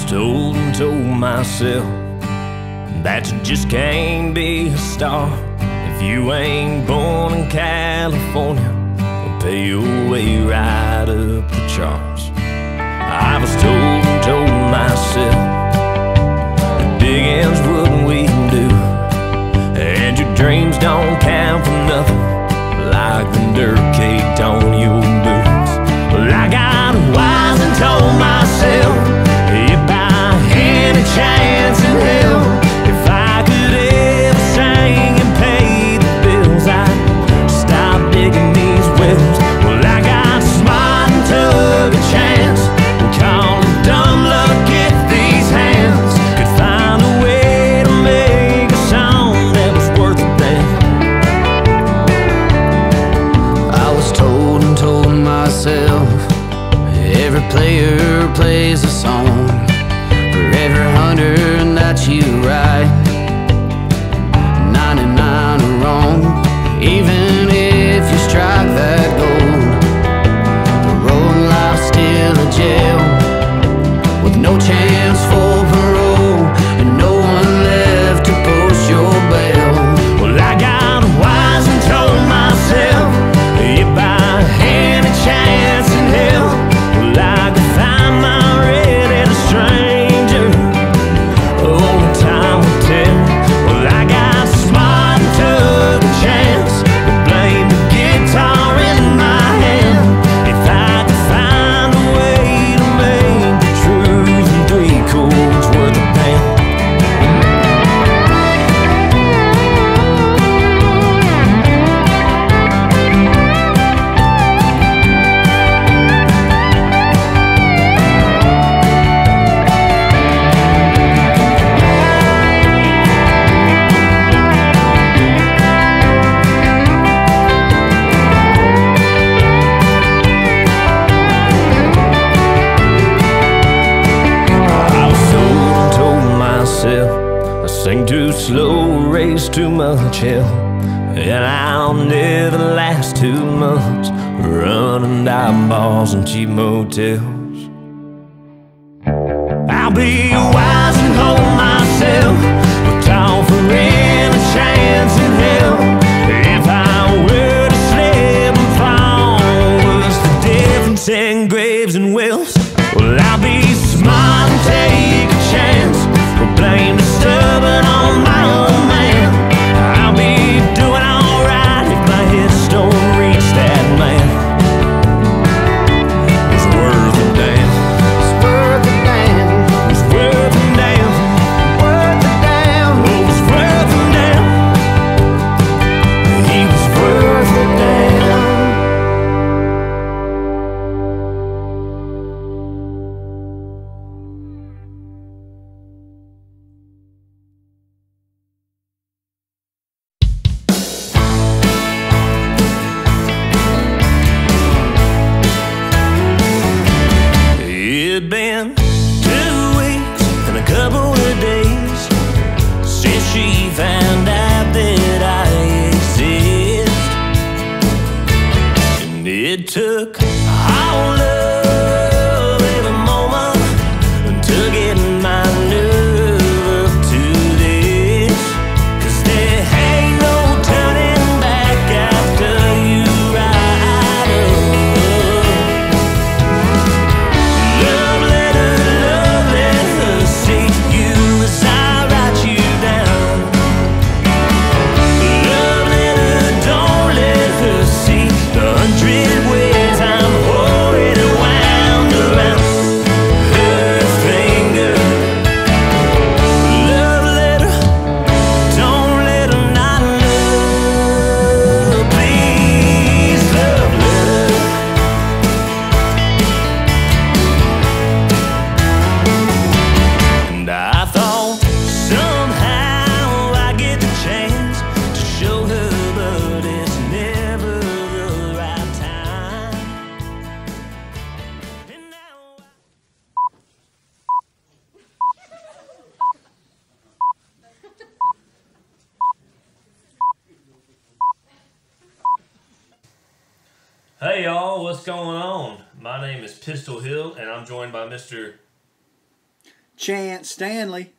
told and told myself that you just can't be a star if you ain't born in California or pay your way right up the charts. I was told and told myself that big M's wouldn't we do, and your dreams don't count for nothing like the dirt caked on your boots. Well, I got wise and told myself, if by any chance in hell, if I could ever sing and pay the bills, I'd stop digging these wells. Well, I got smart and took a chance and called it dumb luck if these hands could find a way to make a song that was worth a damn. I was told and told myself, every player plays a song. For every 100 that you write, 99 are wrong. Even if you strike that gold, the road of life's still a jail, with no chance for parole and no one left to post your bail. Well, I got wise and told myself, if by any chance in hell, well, I could find my red-headed stranger, only time will tell. Well, I got smart and took a chance to blame the guitar in my hand. If I could find a way to make the truth in 3 chords worth a damn. I sing too slow, raise too much hell, and I'll never last 2 months running eyeballs in cheap motels. I'll be wise and hold myself, but talk for any chance in hell. If I were to slip and fall, what's the difference in graves and wells? Well, I'll be smart and take a chance, but blame the stubborn on my old man. I'll be doing alright if my headstone reached that man. It's worth a damn. It's worth a damn. It's worth a damn. Worth a damn. Oh, it's worth a damn. He was worth a damn. It'd been 2 weeks and a couple of days since she found out that I exist, and it took all of every moment to get my nerve up to this, 'cause there ain't no turning back after you ride up. Love letter, see you as I write you down. Love letter, don't let her see the 100 ways I'm already wound around her finger. Love letter, don't let her not love, please. Love letter. And I thought somehow I get the chance to show her, but it's never the right time. And now Hey y'all, what's going on? My name is Pistol Hill, and I'm joined by Mr. Chant, Stanley.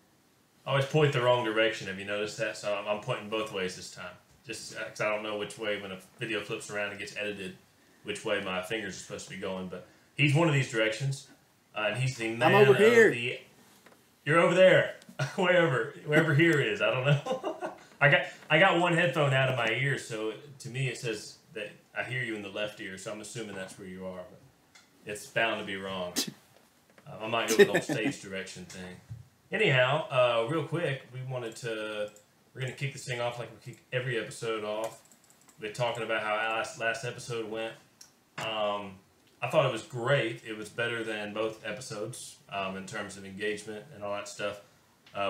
I always point the wrong direction. Have you noticed that? So I'm pointing both ways this time. Just because I don't know which way, when a video flips around and gets edited, which way my fingers are supposed to be going. But he's one of these directions. And he's the man I'm over here. You're over there. Wherever here is. I don't know. I got one headphone out of my ear, so to me it says that I hear you in the left ear, so I'm assuming that's where you are. But it's bound to be wrong. I might go with the old stage direction thing. Anyhow, real quick, we're going to kick this thing off like we kick every episode off. We're talking about how last episode went. I thought it was great. It was better than both episodes in terms of engagement and all that stuff.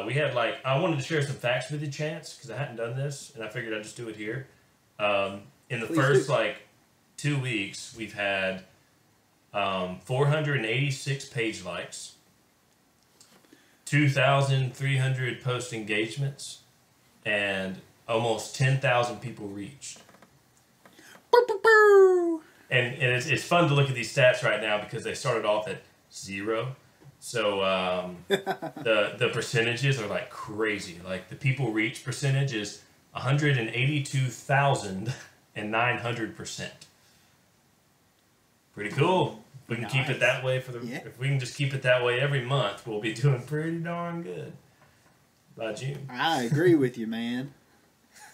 We had I wanted to share some facts with you, Chance, because I hadn't done this, and I figured I'd just do it here. In the first 2 weeks, we've had 486 page likes, 2,300 post engagements, and almost 10,000 people reached. And it's fun to look at these stats right now because they started off at 0. So the percentages are like crazy. Like the people reach percentage is 182,900%. Pretty cool. If we can keep it that way if we can just keep it that way every month, we'll be doing pretty darn good by June. I agree with you, man.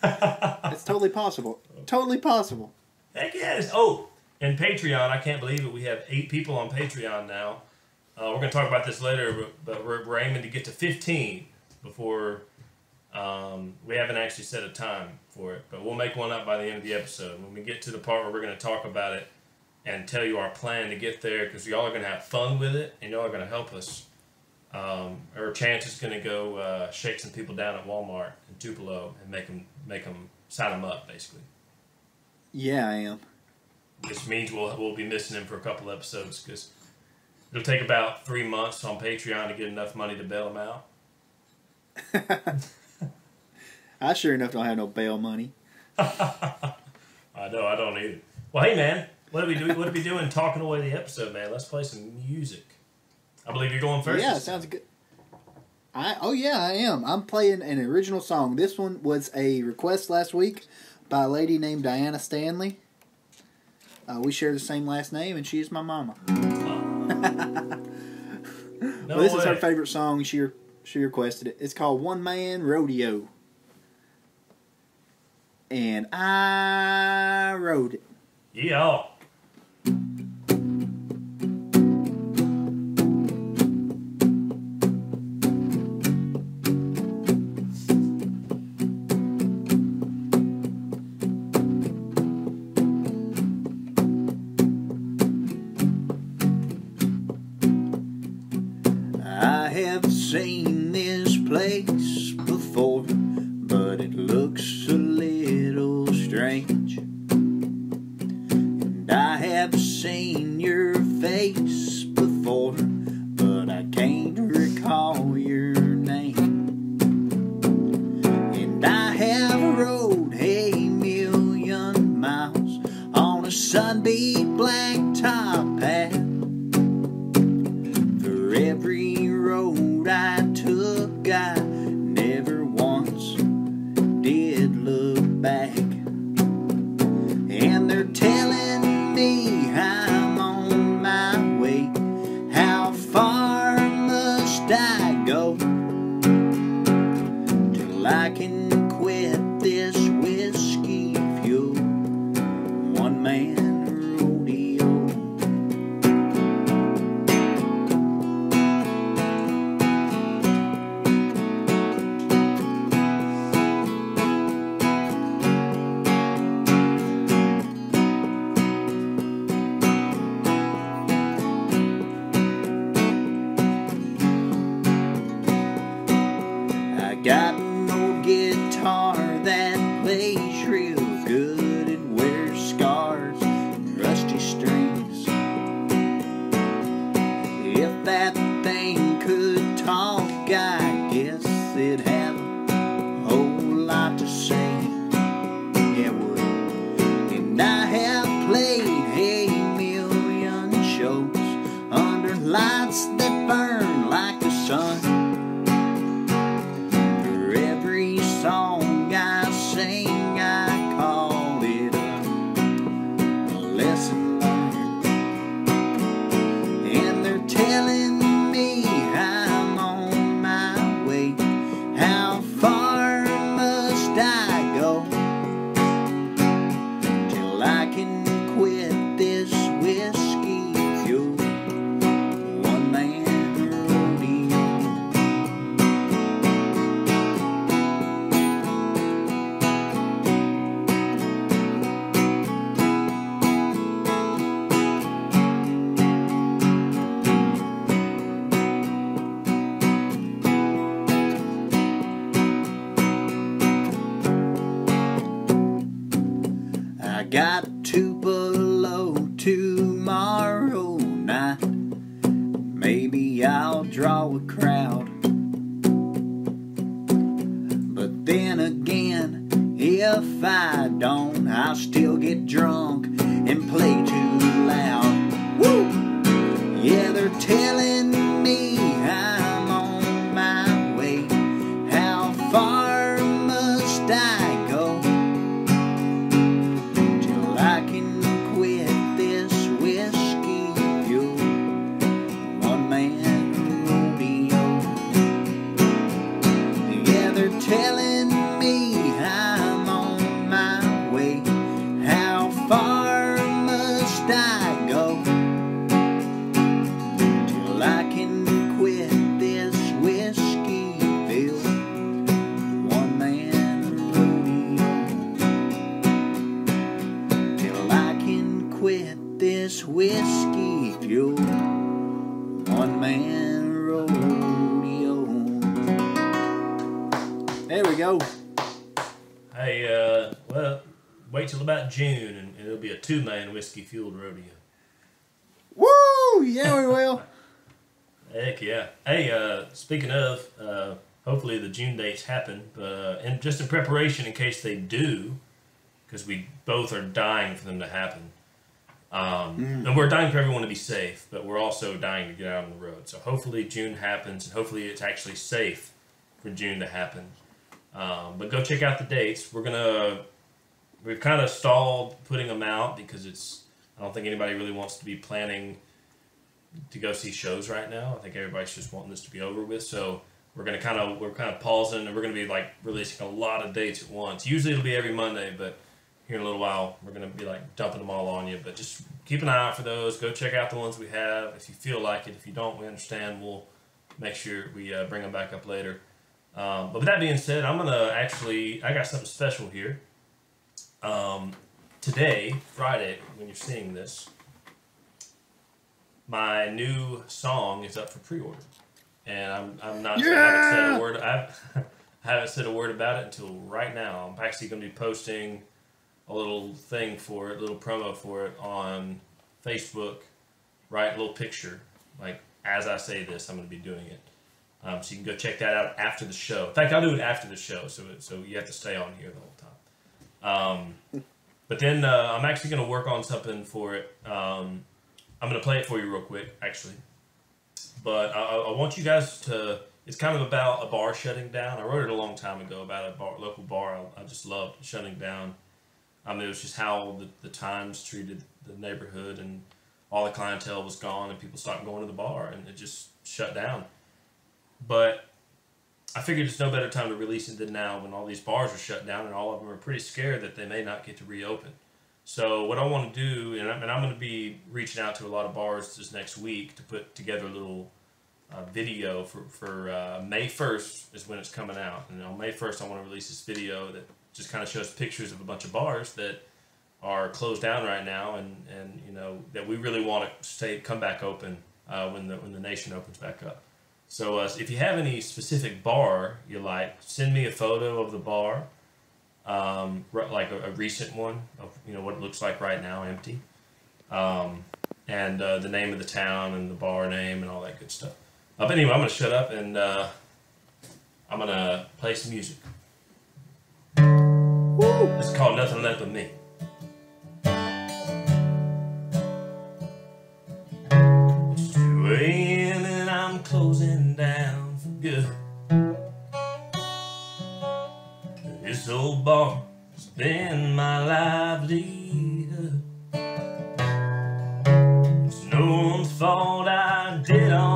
It's totally possible. Totally possible. Heck yes. Oh, and Patreon, I can't believe it. We have 8 people on Patreon now. We're going to talk about this later, but we're aiming to get to 15 before we haven't actually set a time for it. But we'll make one up by the end of the episode. When we get to the part where we're going to talk about it and tell you our plan to get there, because y'all are going to have fun with it and y'all are going to help us. Or Chance is going to go shake some people down at Walmart in Tupelo and make them sign them up, basically. Yeah, I am. Which means we'll be missing him for a couple episodes because it'll take about 3 months on Patreon to get enough money to bail him out. I sure enough don't have no bail money. I know, I don't either. Well, hey man, what are we doing talking away the episode, man? Let's play some music. I believe you're going first. Yeah, sounds good. I am. I'm playing an original song. This one was a request last week by a lady named Diana Stanley. We share the same last name, and she is my mama. No this way. is her favorite song. She requested it. It's called One Man Rodeo. And I wrote it. Yeah. I have seen this place before, but it looks a little strange. And I have seen your face before, but I can't recall your name. And I have rode a million miles on a sunbeat blacktop path. For every road I took, I never once did look back. And they're telling me I'm on my way. How far must I go till I can quit this whiskey fuel one-man rodeo? I got an old guitar that plays real good. It wears scars and rusty strings. If that thing could talk, I guess it'd have a whole lot to say. Yeah, it would. And I have played a million shows under lights that burn like the sun. telling me I'm on my way. How far must I go till I can quit this whiskey fuel one-man rodeo? I got Tupelo tomorrow night. Maybe I'll draw a crowd. But then again, if I don't, I'll still get drunk and play too loud. Woo! Yeah, they're telling me I'm on my way. How far must I go till I can quit this whiskey fuel one-man rodeo? Yeah, they're telling me I'm on my way. How far must I go till I can quit this whiskey filled one-man rodeo? Till I can quit this whiskey fueled one-man rodeo. There we go. Hey, well, wait till about June and it'll be a two-man whiskey-fueled rodeo. Woo! Yeah, we will. Heck yeah. Hey, speaking of, hopefully the June dates happen, but and just in preparation in case they do, because we both are dying for them to happen. And we're dying for everyone to be safe, but we're also dying to get out on the road. So hopefully June happens, and hopefully it's actually safe for June to happen. But go check out the dates. We've kind of stalled putting them out because I don't think anybody really wants to be planning to go see shows right now. I think everybody's just wanting this to be over with. So we're kind of pausing, and we're gonna be like releasing a lot of dates at once. Usually it'll be every Monday, but here in a little while we're gonna be like dumping them all on you. But just keep an eye out for those. Go check out the ones we have if you feel like it. If you don't, we understand. We'll make sure we bring them back up later. But with that being said, I got something special here. Today, Friday, when you're seeing this, my new song is up for pre-order, and I haven't said a word. I haven't said a word about it until right now. I'm actually going to be posting a little thing for it, a little promo for it on Facebook. Right, a little picture. Like as I say this, I'm going to be doing it. So you can go check that out after the show. In fact, I'll do it after the show, so you have to stay on here the whole time. But then I'm actually going to work on something for it. I'm going to play it for you real quick, actually. But I want you guys to... It's kind of about a bar shutting down. I wrote it a long time ago about a local bar I just loved shutting down. It was just how the Times treated the neighborhood, and all the clientele was gone, and people stopped going to the bar, and it just shut down. But I figured it's no better time to release it than now when all these bars are shut down and all of them are pretty scared that they may not get to reopen. So what I want to do, and I'm going to be reaching out to a lot of bars this next week to put together a little video for May 1st is when it's coming out. And on May 1st I want to release this video that just kind of shows pictures of a bunch of bars that are closed down right now and you know, that we really want to come back open when the nation opens back up. So if you have any specific bar you like, send me a photo of the bar, like a recent one of what it looks like right now, empty, and the name of the town and the bar name and all that good stuff. But anyway, I'm going to shut up and I'm going to play some music. Woo! It's called Nothing Left But Me. It's 2 a.m. and I'm closing down for good. This old bar has been my livelihood. It's no one's fault I did all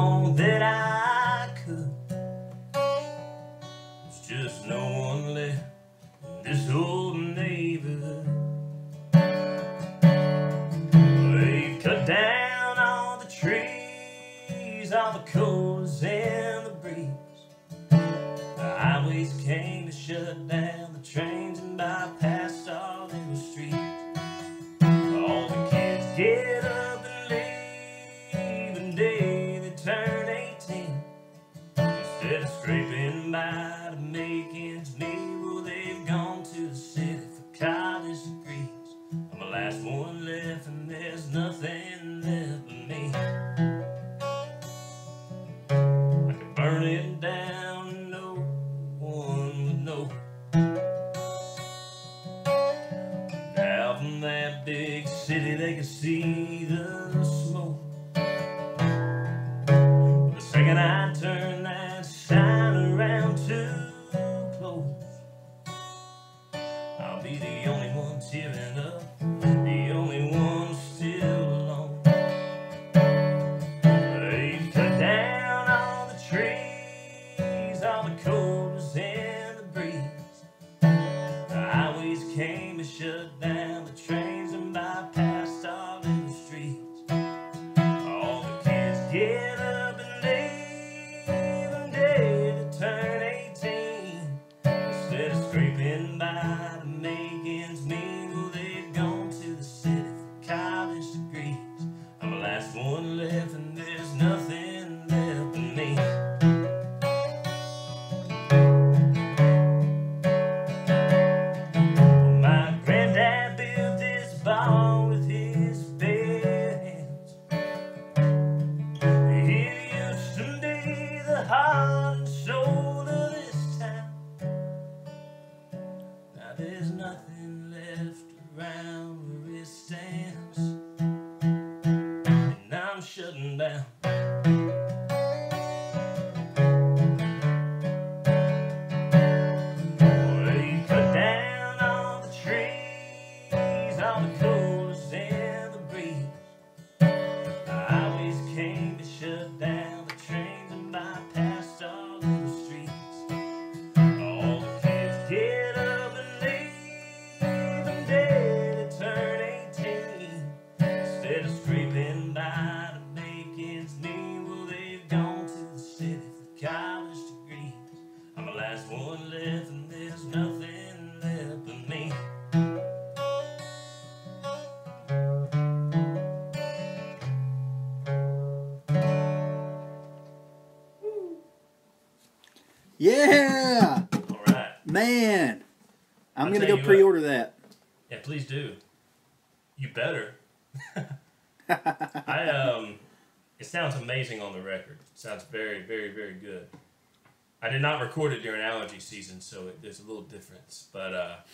the colds and the breeze. The highways came to shut down the trains and bypass all little streets. All the kids get up and leave the day they turn 18. Instead of scraping by to make ends meet, well, they've gone to the city for college degrees. I'm the last one left and there's nothing left but me. I could burn it down and no one would know. Out from that big city they could see the smoke. The second I turn that sign around too close, I'll be the only one tearing up, the only one still alone. They cut down all the trees, all the colds and the breeze. The highways came to shut down the trains and bypassed all little streets. All the kids get up and leave the day to turn 18. Instead of scraping by to make ends meet, well, they've gone to the city for college degrees. I'm the last one left and there's nothing left but me. My granddad built this barn with his bare hands. He used to be the heart and soul of this town. Now there's nothing left around where it stands, and I'm shutting down. They cut down all the trees, all the colds and the breeze. The highways came to shut down the trains and bypassed all little streets. All the kids get up and leave the day to turn 18. Instead of scraping by to make ends meet, well, they've gone to the city for college degrees. I'm the last one left and there's nothing left but me. Yeah, All right. man. I'm I'll gonna tell go you pre-order that. Yeah, please do. You better. It sounds amazing on the record. It sounds very, very, very good. I did not record it during allergy season, so there's a little difference. But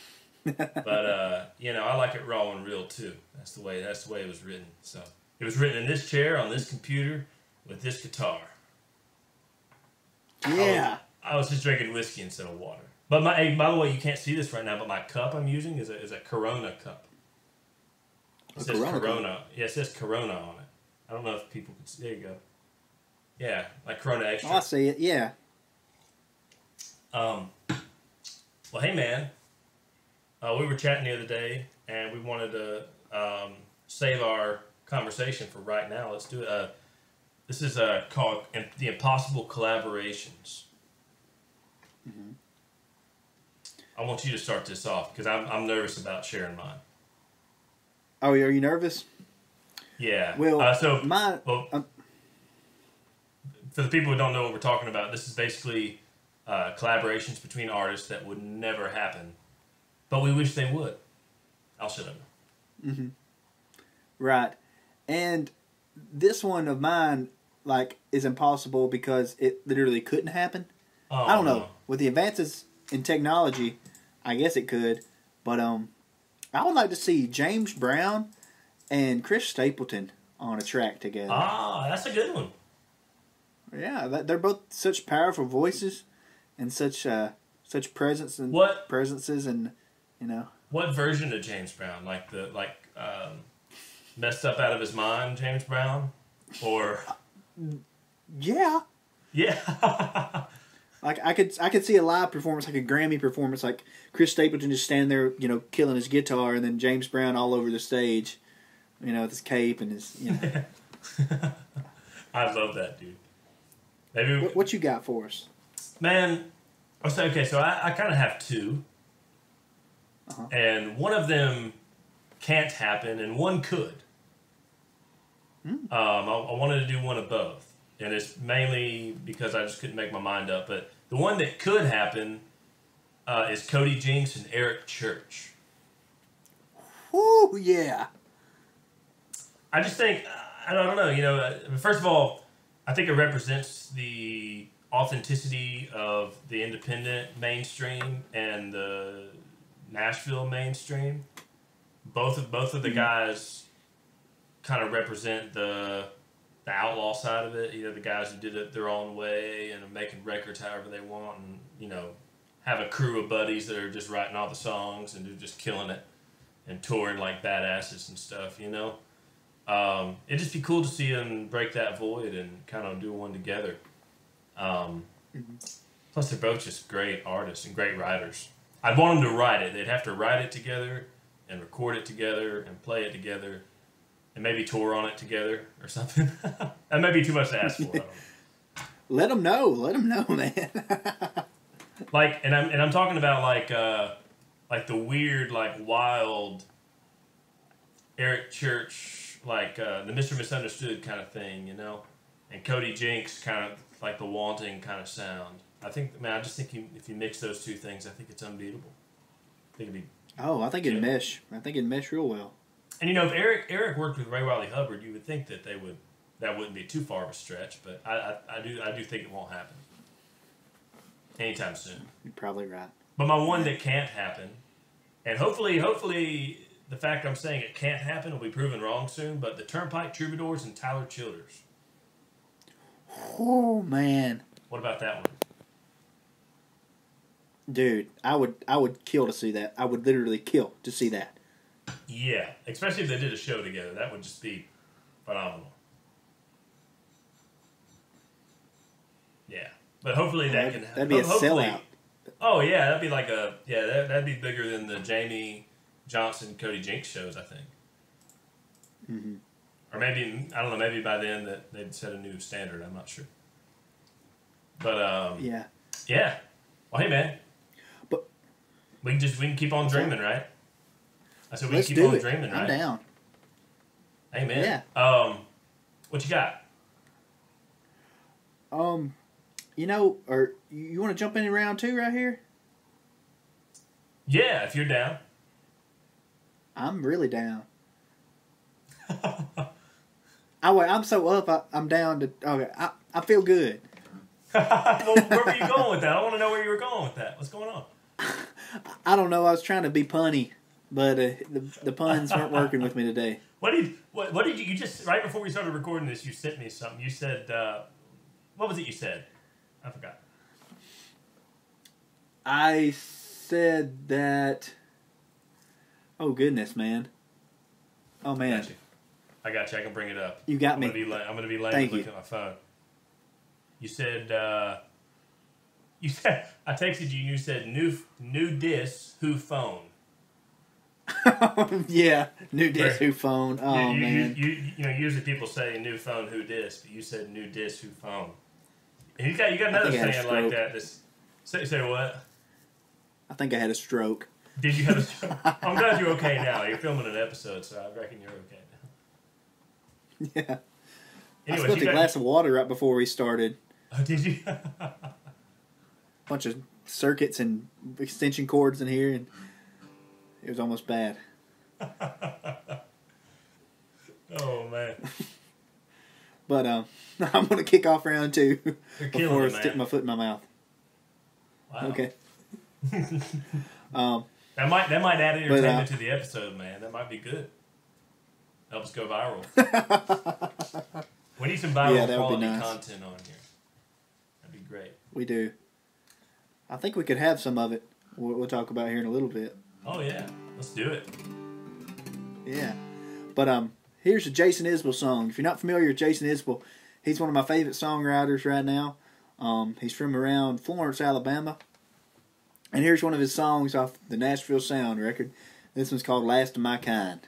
you know, I like it raw and real too. That's the way it was written. So it was written in this chair on this computer with this guitar. Yeah. I was just drinking whiskey instead of water. But by the way, you can't see this right now, but my cup I'm using is a Corona cup. It says Corona. Yeah, it says Corona on it. I don't know if people can see. There you go. Yeah, like Corona Extra. Oh, I see it. Yeah. Well, hey man, we were chatting the other day, and we wanted to save our conversation for right now. Let's do it. This is called the Impossible Collaborations. Mm-hmm. I want you to start this off because I'm nervous about sharing mine. Oh, are you nervous? Yeah. Well, for the people who don't know what we're talking about, this is basically collaborations between artists that would never happen, but we wish they would. I'll shut up. Mm-hmm. Right. And this one of mine, like, is impossible because it literally couldn't happen. Oh, I don't know. No. With the advances in technology, I guess it could. But I would like to see James Brown and Chris Stapleton on a track together. Ah, that's a good one. Yeah, they're both such powerful voices and such presence and presences, and you know. What version of James Brown? Like messed up out of his mind, James Brown, or yeah. Like I could see a live performance, like a Grammy performance, like Chris Stapleton just standing there, you know, killing his guitar, and then James Brown all over the stage, you know, with his cape and his, you know. I love that, dude. Maybe What you got for us? Man, okay, so I kind of have two. And one of them can't happen, and one could. I wanted to do one of both. And it's mainly because I just couldn't make my mind up. But the one that could happen is Cody Jinks and Eric Church. Whoo, yeah. I just think, I don't know, you know, first of all, I think it represents the authenticity of the independent mainstream and the Nashville mainstream. Both of the guys kind of represent the outlaw side of it. You know, the guys who did it their own way and are making records however they want, and you know, have a crew of buddies that are just writing all the songs and they're just killing it and touring like badasses and stuff. You know, it'd just be cool to see them break that void and kind of do one together. Plus, they're both just great artists and great writers. I'd want them to write it. They'd have to write it together and record it together and play it together and maybe tour on it together or something. That may be too much to ask for. I don't know. Let them know. Let them know, man. Like, and I'm talking about like the weird, like wild Eric Church, like the Mr. Misunderstood kind of thing, you know, and Cody Jinks kind of like the Wanting kind of sound. I think, man, I just think if you mix those two things, I think it's unbeatable. I think it'd be. Oh, I think it'd mesh. I think it'd mesh real well. And you know, if Eric worked with Ray Wiley Hubbard, you would think that that wouldn't be too far of a stretch. But I do think it won't happen anytime soon. You're probably right. But my one that can't happen, and hopefully the fact I'm saying it can't happen will be proven wrong soon. But the Turnpike Troubadours and Tyler Childers. Oh man. What about that one? Dude, I would kill to see that. I would literally kill to see that. Yeah, especially if they did a show together. That would just be phenomenal. Yeah, but hopefully that can happen. That'd be a sellout. Oh yeah, that'd be like that'd be bigger than the Jamie Johnson, Cody Jinks shows, I think. Mm-hmm. Or maybe, I don't know, maybe by then that they'd set a new standard. I'm not sure. But yeah. Well, hey man, but we can keep on dreaming, right? I said we let's can keep do on it. dreaming, right? I'm down. Hey man. Yeah. What you got? You know, or you want to jump in round two right here? Yeah, if you're down. I'm really down. I'm so up. I'm down to. Okay, I feel good. Well, where were you going with that? I want to know where you were going with that. What's going on? I don't know. I was trying to be punny, but the puns weren't working with me today. What did you just right before we started recording this? You sent me something. You said, what was it? You said, I forgot. I said that. Oh goodness, man. Oh man. I got you. I can bring it up. You got me. I'm gonna be late looking at my phone. You said I texted you and you said new diss who phone. Yeah, new diss who phone. Oh man. You know, usually people say new phone who diss, but you said new diss who phone. And you got another saying like that. Say what? I think I had a stroke. Did you have a stroke? I'm glad you're okay now. You're filming an episode, so I reckon you're okay now. Yeah. Anyways, I spilled a glass of water right before we started. Oh, did you? Bunch of circuits and extension cords in here, and it was almost bad. Oh man! But I'm gonna kick off round two before I stick my foot in my mouth. Wow. Okay. That might add entertainment to the episode, man. That might be good. Help us go viral. We need some viral quality content on here. That'd be great. We do. I think we could have some of it. We'll talk about here in a little bit. Oh yeah, let's do it. Yeah, but here's a Jason Isbell song. If you're not familiar with Jason Isbell, he's one of my favorite songwriters right now. He's from around Florence, Alabama. And here's one of his songs off the Nashville Sound record. This one's called Last of My Kind.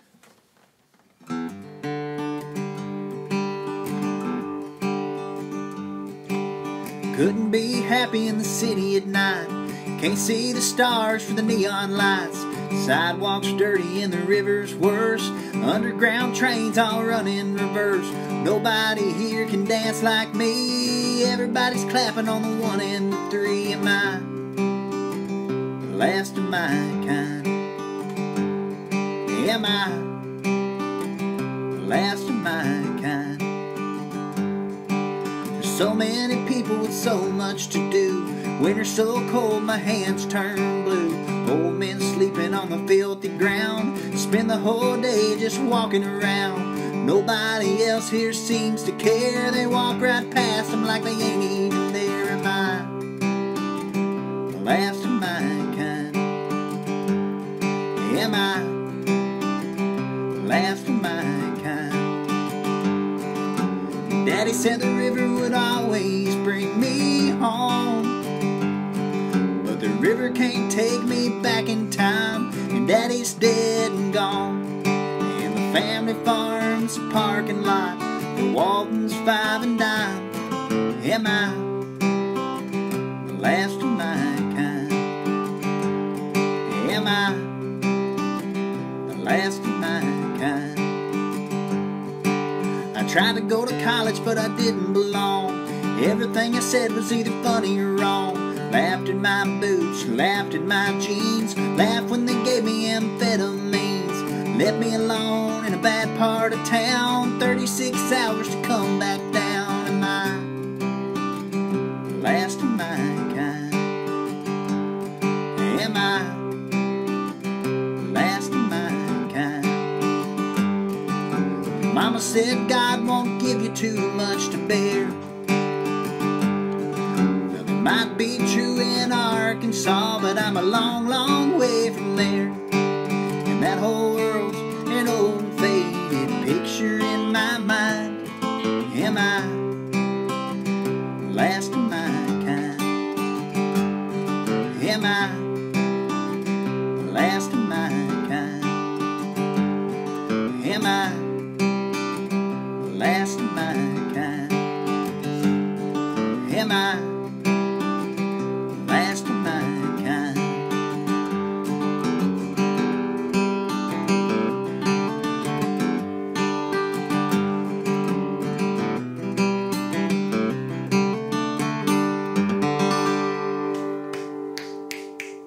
Couldn't be happy in the city at night. Can't see the stars for the neon lights. Sidewalks dirty and the river's worse. Underground trains all run in reverse. Nobody here can dance like me. Everybody's clapping on the 1 and the 3. Am I the last of my kind? Am I the last of my kind? There's so many people with so much to do. Winter's so cold my hands turn blue. Old men sleeping on the filthy ground. Spend the whole day just walking around. Nobody else here seems to care. They walk right past them like they ain't even there. Am I the last of my kind? Am I the last of my kind? Daddy said the river would always bring me home. The river can't take me back in time, and Daddy's dead and gone. And the family farm's a parking lot, the Walton's 5 and dime. Am I the last of my kind? Am I the last of my kind? I tried to go to college, but I didn't belong. Everything I said was either funny or wrong. Laughed at my boots, laughed at my jeans, laughed when they gave me amphetamines. Left me alone in a bad part of town, 36 hours to come back down. Am I the last of my kind? Am I the last of my kind? Mama said God won't give you too much to bear. Might be true in Arkansas, but I'm a long, long way from there. And that whole world's an old faded picture in my mind. Am I the last of my kind? Am I the last of my kind? Am I the last of my kind? Am I last of my kind?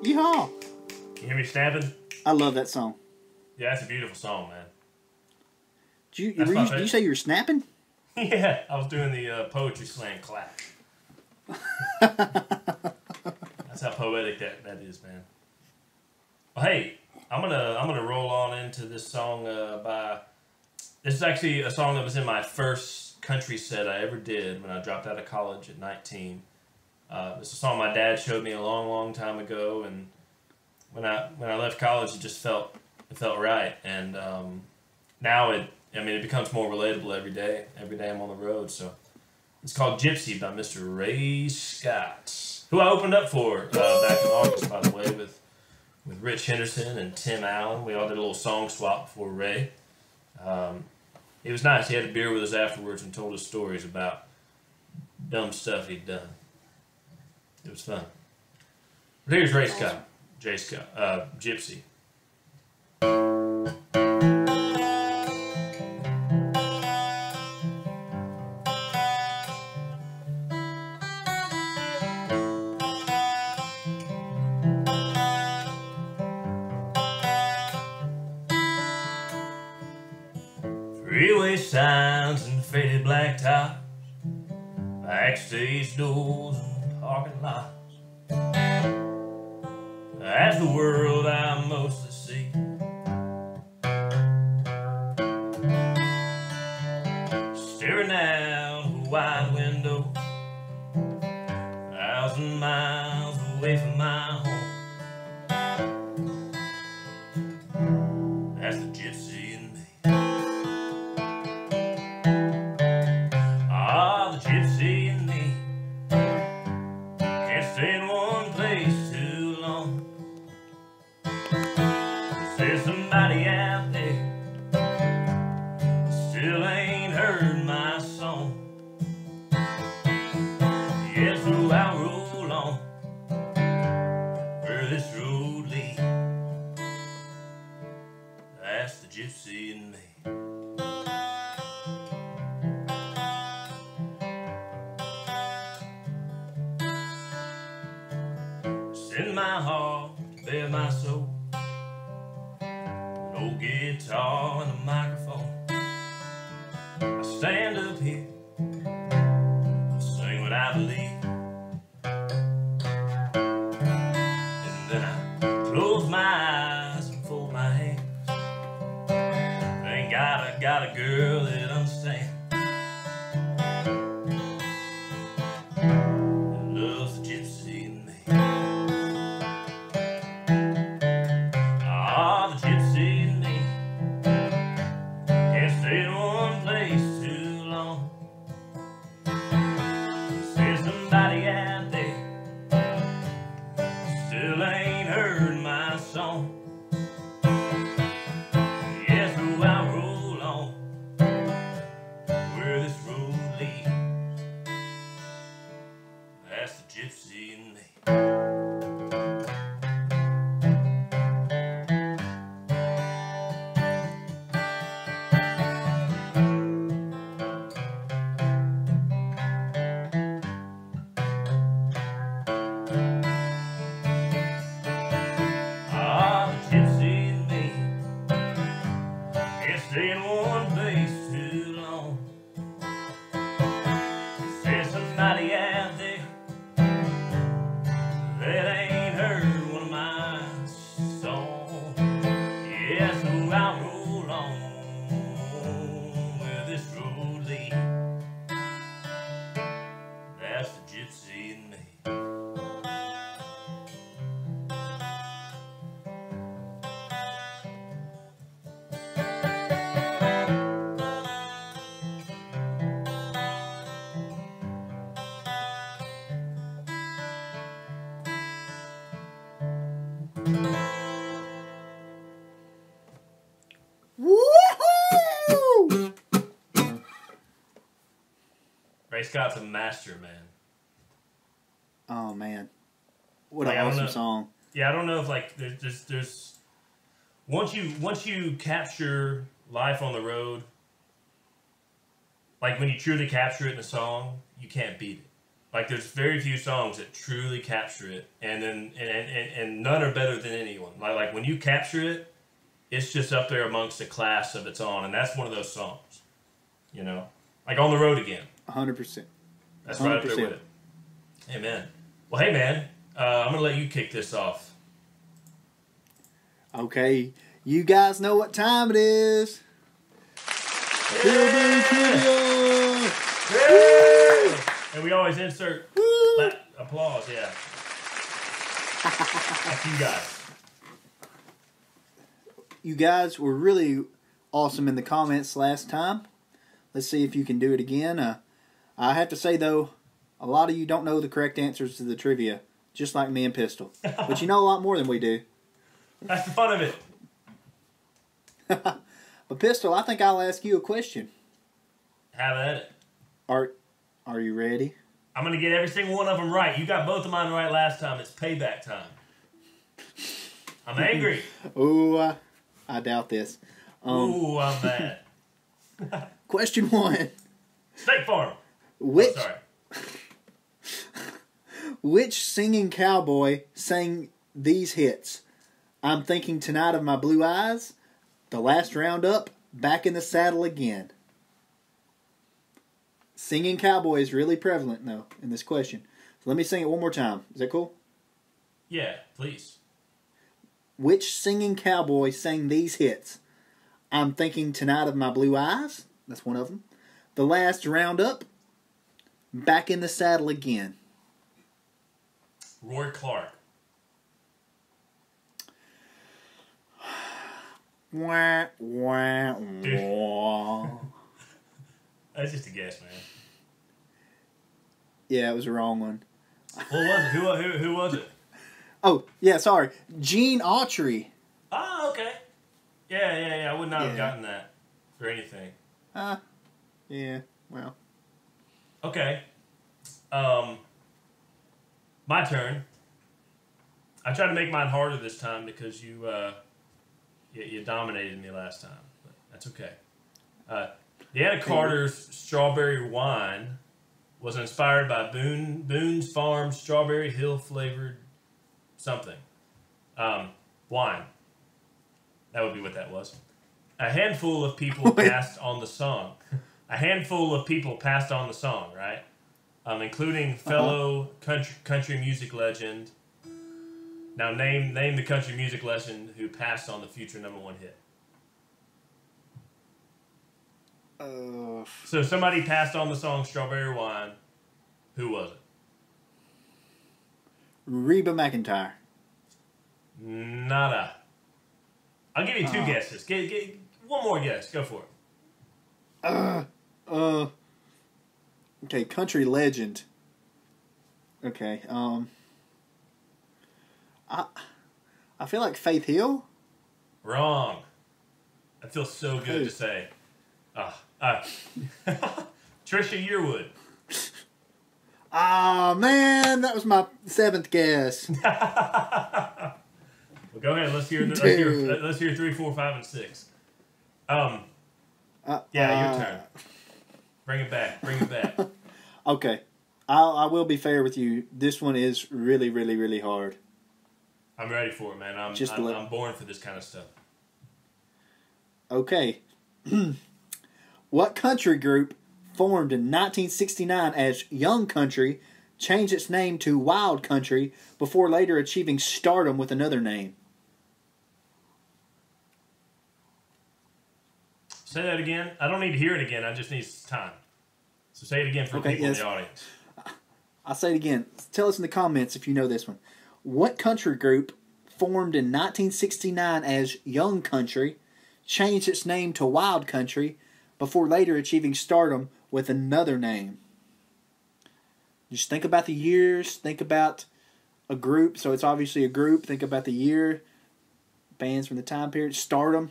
Yeehaw! You hear me snapping? I love that song. Yeah, that's a beautiful song, man. Did you say you were snapping? Yeah, I was doing the poetry slam clap. That's how poetic that is, man. Well, hey, I'm gonna roll on into this song this is actually a song that was in my first country set I ever did when I dropped out of college at 19. It's a song my dad showed me a long, long time ago, and when I left college, it just felt right, and now it becomes more relatable every day. Every day I'm on the road, so it's called Gypsy by Mr. Ray Scott, who I opened up for back in August, by the way, with Rich Henderson and Tim Allen. We all did a little song swap before Ray. It was nice. He had a beer with us afterwards and told us stories about dumb stuff he'd done. It was fun. But here's Ray Scott, J. Scott, Gypsy. Freeway signs and faded black tops, backstage doors and parking lots. That's the world I mostly see. Staring out a wide window, 1,000 miles away from my home. That's the gypsy in me. Ah, the gypsy in me can't stay in one place too long. There's somebody out there still ain't heard my song. Yes, the It's in my heart, bare my soul. An old guitar and a microphone. I stand up here, sing what I believe, and then I close my eyes and fold my hands. Thank God I got a girl that understands. Woohoo! Ray Scott's a master, man. Oh man, what an awesome song! Yeah, I don't know if like there's once you capture life on the road, like when you truly capture it in a song, you can't beat it. Like there's very few songs that truly capture it, and then and none are better than anyone. Like when you capture it, it's just up there amongst a class of its own, and that's one of those songs. You know, like On the Road Again. 100%. That's right up there with it. Amen. Well, hey man, I'm gonna let you kick this off. Okay, you guys know what time it is. Hillbilly Trivia! Yeah! And we always insert applause, yeah. That's you guys. You guys were really awesome in the comments last time. Let's see if you can do it again. I have to say, though, a lot of you don't know the correct answers to the trivia, just like me and Pistol. But you know a lot more than we do. That's the fun of it. But Pistol, I think I'll ask you a question. Have at it. Are you ready? I'm going to get every single one of them right. You got both of mine right last time. It's payback time. I'm angry. Ooh, I doubt this. Ooh, I'm mad. Question 1. State Farm. Sorry. Which singing cowboy sang these hits? I'm Thinking Tonight of My Blue Eyes, The Last Roundup, Back in the Saddle Again. Singing cowboy is really prevalent, though, in this question. So let me sing it one more time. Is that cool? Yeah, please. Which singing cowboy sang these hits? I'm Thinking Tonight of My Blue Eyes. That's one of them. The Last Roundup. Back in the Saddle Again. Roy Clark. Wah, wah, wah. That's just a guess, man. Yeah, it was the wrong one. What was it? Who was it? Oh, yeah, sorry. Gene Autry. Oh, okay. Yeah. I would not have gotten that for anything. Yeah, well. Okay. My turn. I tried to make mine harder this time because you dominated me last time. But that's okay. Deanna Carter's Strawberry Wine was inspired by Boone's Farm Strawberry Hill flavored something. Wine. That would be what that was. A handful of people passed on the song. A handful of people passed on the song, right? Including fellow country music legend. Now name the country music legend who passed on the future #1 hit. So somebody passed on the song Strawberry Wine. Who was it? Reba McEntire. Nada. I'll give you two guesses. Get one more guess. Go for it. Okay, country legend. Okay, I feel like Faith Hill. Wrong. That feels so good to say. Trisha Yearwood. Ah, man, that was my 7th guess. Well, go ahead. Let's hear 3, 4, 5, and 6. Yeah, your turn. Bring it back. Okay, I will be fair with you. This one is really, really, really hard. I'm ready for it, man. I'm born for this kind of stuff. Okay. What country group formed in 1969 as Young Country changed its name to Wild Country before later achieving stardom with another name? Say that again. I don't need to hear it again. I just need time. So say it again for people in the audience. I'll say it again. Tell us in the comments if you know this one. What country group formed in 1969 as Young Country changed its name to Wild Country before later achieving stardom with another name? Just think about the years. Think about a group. So it's obviously a group. Think about the year. Bands from the time period. Stardom.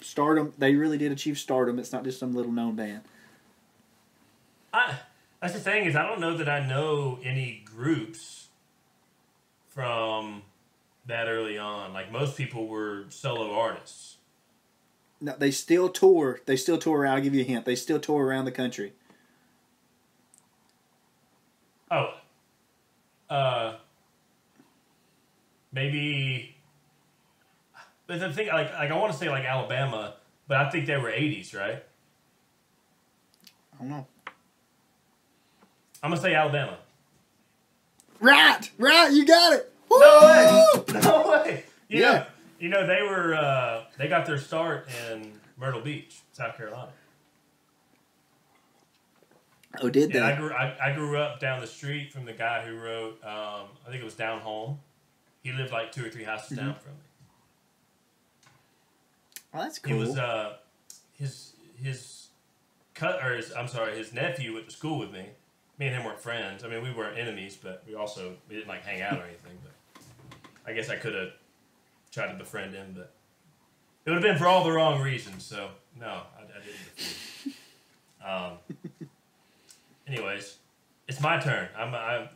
They really did achieve stardom. It's not just some little known band. That's the thing is I don't know that I know any groups from that early on. Like most people were solo artists. No, they still tour. Around. I'll give you a hint. They still tour around the country. Maybe. But the thing, like I want to say like Alabama, but I think they were 80s, right? I don't know. I'm gonna say Alabama. Right, you got it. Woo! No way. You know they were they got their start in Myrtle Beach, South Carolina. Oh, did they? I grew up down the street from the guy who wrote I think it was Down Home. He lived like 2 or 3 houses down from me. Oh, that's cool. He was his nephew went to school with me. Me and him weren't friends. I mean, we weren't enemies, but we didn't like hang out or anything. But I guess I could have tried to befriend him, but it would have been for all the wrong reasons. So no, I didn't befriend him. Anyways, it's my turn. I'm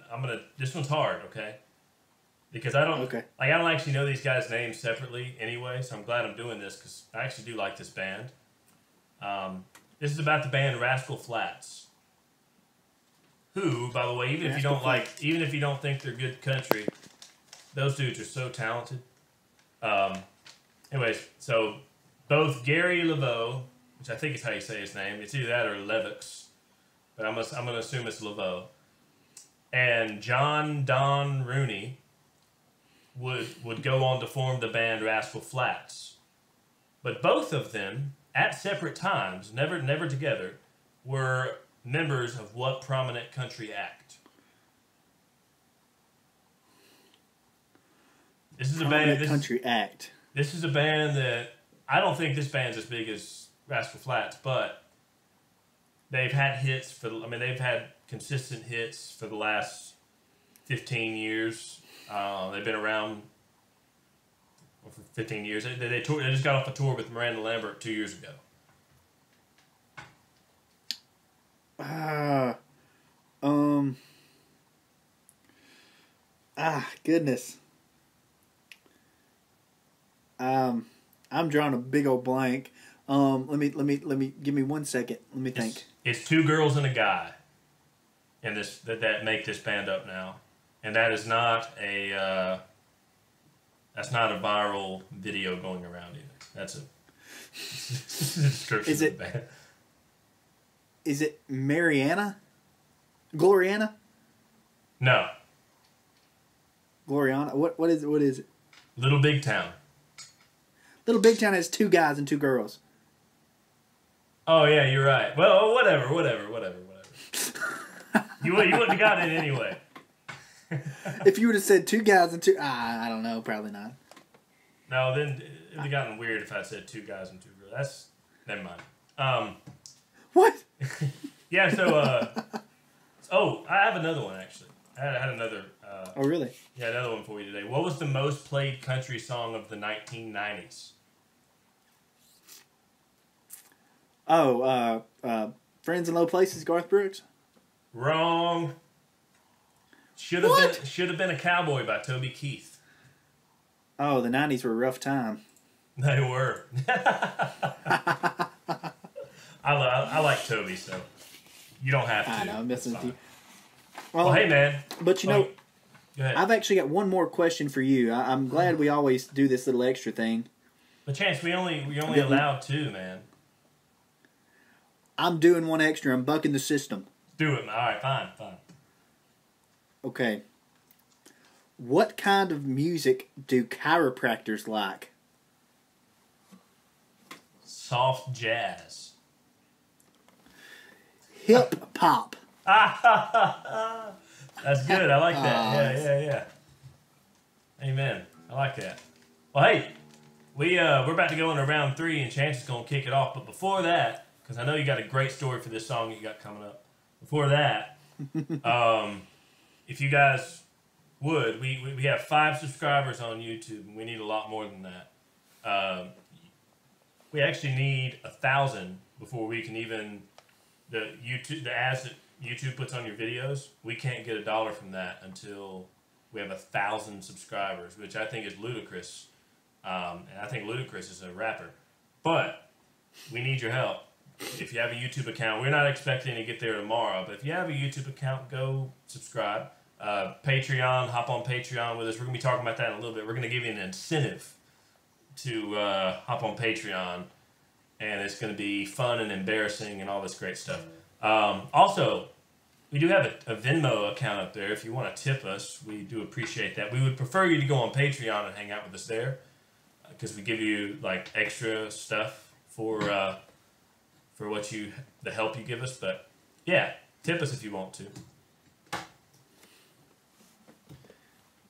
gonna. This one's hard, okay? Because I don't actually know these guys' names separately anyway. So I'm glad I'm doing this because I actually do like this band. This is about the band Rascal Flatts. Who, by the way, even if you don't think they're good country, those dudes are so talented. Anyways, so both Gary Laveau, which I think is how you say his name, it's either that or Levix, but I'm gonna assume it's Laveau, and John Don Rooney would go on to form the band Rascal Flatts, but both of them at separate times, never together, were members of what prominent country act? This is a band. Country act. This is a band that I don't think this band's as big as Rascal Flatts, but they've had hits they've had consistent hits for the last 15 years. They've been around for 15 years. They just got off a tour with Miranda Lambert 2 years ago. Goodness. I'm drawing a big old blank. Let me give me 1 second. Let me think. It's 2 girls and a guy in this that make this band up now. And that is not a That's not a viral video going around either. That's a description. Is bad. Is it Mariana? Gloriana? No. Gloriana? What is it? What is it? Little Big Town. Little Big Town has 2 guys and 2 girls. Oh yeah, you're right. Well, whatever. You wouldn't have gotten it anyway. If you would have said 2 guys and 2... I don't know. Probably not. No, then it would have gotten weird if I said 2 guys and 2 girls. That's... Never mind. What? Yeah, so... oh, I have another one, actually. I had another... oh, really? Yeah, another one for you today. What was the most played country song of the 1990s? Oh, Friends in Low Places, Garth Brooks? Wrong. Should have been a Cowboy by Toby Keith. Oh, the 90s were a rough time. They were. I like Toby, so you don't have to. I know, I'm messing with you. Well, hey, man. But you know, go ahead. I've actually got one more question for you. I'm glad we always do this little extra thing. But Chance, we only allowed 2, man. I'm doing one extra. I'm bucking the system. Do it, man. All right, fine. Okay. What kind of music do chiropractors like? Soft jazz. Hip hop. That's good. I like that. Yeah. Amen. I like that. Well, hey, we're about to go into round 3, and Chance is gonna kick it off. But before that, because I know you got a great story for this song you got coming up. Before that, if you guys would, we have 5 subscribers on YouTube, and we need a lot more than that. We actually need 1,000 before we can even the ads that YouTube puts on your videos. We can't get $1 from that until we have 1,000 subscribers, which I think is ludicrous. And I think Ludacris is a rapper, but we need your help. If you have a YouTube account, we're not expecting to get there tomorrow, but if you have a YouTube account, go subscribe. Patreon, hop on Patreon with us. We're going to be talking about that in a little bit. We're going to give you an incentive to hop on Patreon, and it's going to be fun and embarrassing and all this great stuff. Also, we do have a Venmo account up there. If you want to tip us, we do appreciate that. We would prefer you to go on Patreon and hang out with us there, because we give you like extra stuff for the help you give us. But yeah, tip us if you want to.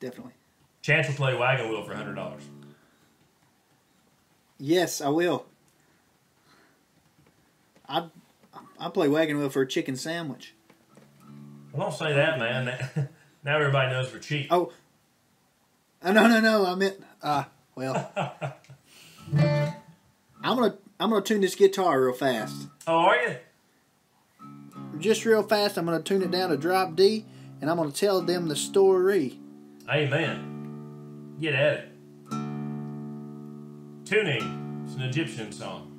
Definitely. Chance will play Wagon Wheel for $100. Yes, I will. I play Wagon Wheel for a chicken sandwich. Well, don't say that, man. Now everybody knows we're cheap. Oh. No. I meant, well. I'm gonna tune this guitar real fast. Oh, are you? Just real fast. I'm gonna tune it down to drop D, and I'm gonna tell them the story. Amen. Get at it. Tuning. It's an Egyptian song.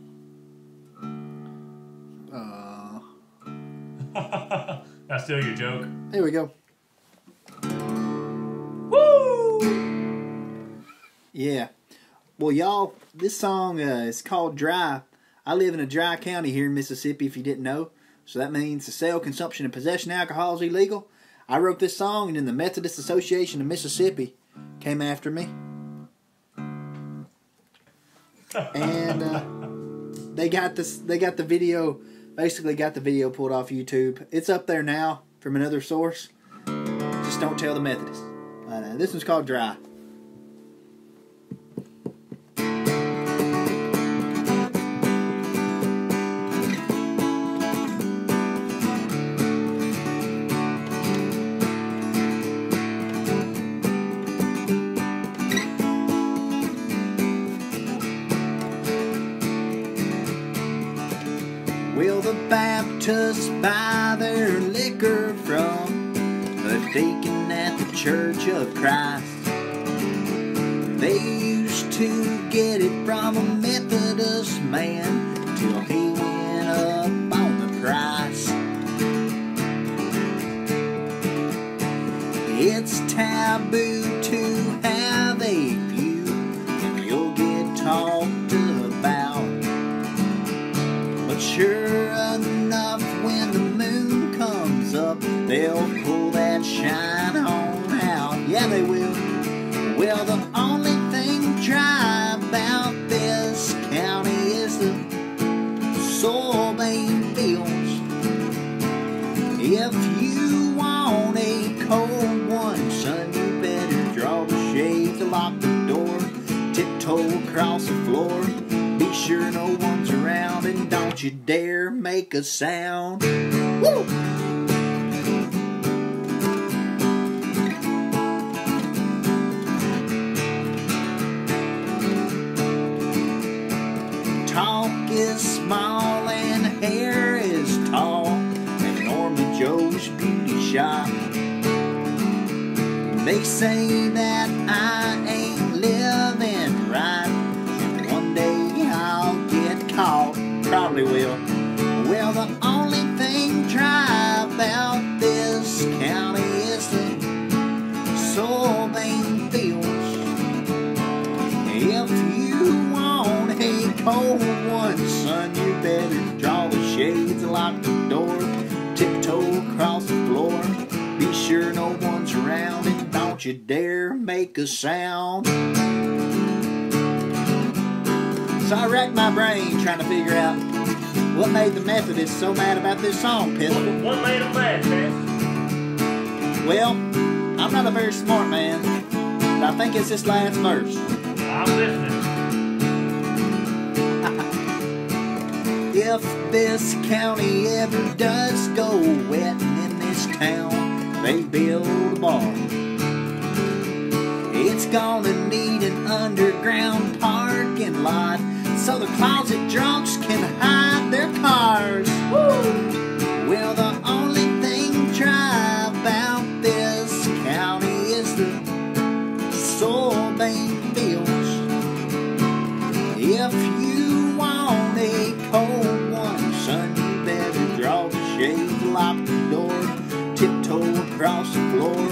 That's still your joke. Here we go. Woo! Yeah. Well, y'all, this song is called Dry. I live in a dry county here in Mississippi, if you didn't know. So that means the sale, consumption, and possession of alcohol is illegal. I wrote this song, and then the Methodist Association of Mississippi came after me. And they got the video, basically got the video pulled off YouTube. It's up there now from another source. Just don't tell the Methodists. This one's called Dry. Will the Baptists buy their liquor from a deacon at the Church of Christ? They used to get it from a Methodist man till he went up on the price. It's taboo to have a few they'll pull that shine on out. Yeah, they will. Well, the only thing dry about this county is the soybean fields. If you want a cold one, son, you better draw the shades, lock the door, tiptoe across the floor. Be sure no one's around and don't you dare make a sound. Woo! Talk is small and hair is tall at Norman Joe's beauty shop. They say that I ain't living right, and one day I'll get caught. Probably will. Well, the only thing dry about this county is the soybean fields. If you want a cold one, son, you better draw the shades, lock the door, tiptoe across the floor. Be sure no one's around and don't you dare make a sound. So I racked my brain trying to figure out what made the Methodists so mad about this song, Pistol. What made them mad, man? Well, I'm not a very smart man, but I think it's this last verse. I'm listening. If this county ever does go wet in this town, they build a bar. It's gonna need an underground parking lot so the closet drunks can hide their cars. Woo! Well, the only thing dry about this county is the soybean fields. If you want a cold one, son, you better draw the shades, lock the door, tiptoe across the floor.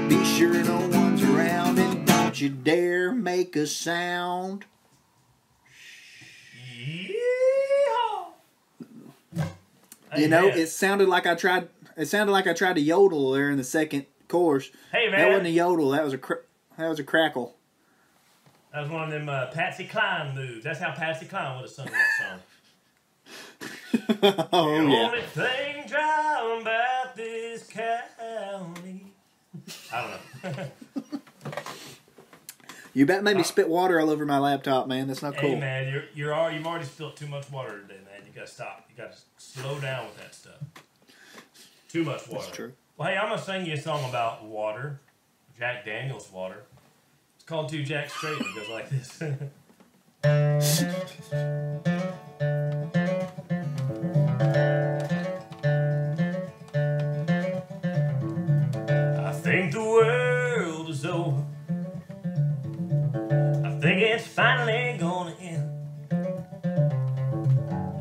Be sure no one's around and don't you dare make a sound. You know, it sounded like I tried to yodel there in the second chorus. Hey, man. That wasn't a yodel. That was a crackle. That was one of them Patsy Cline moves. That's how Patsy Cline would have sung that song. Oh, the yeah. only thing dry about this county. I don't know. You about made me spit water all over my laptop, man. That's not cool. Hey, man, you've already spilt too much water today, man. You gotta stop. You gotta slow down with that stuff. Too much water. That's true. Well, hey, I'm gonna sing you a song about water. Jack Daniels water. It's called Two Jacks Straight. It goes like this. I think the world is over. I think it's finally gonna end.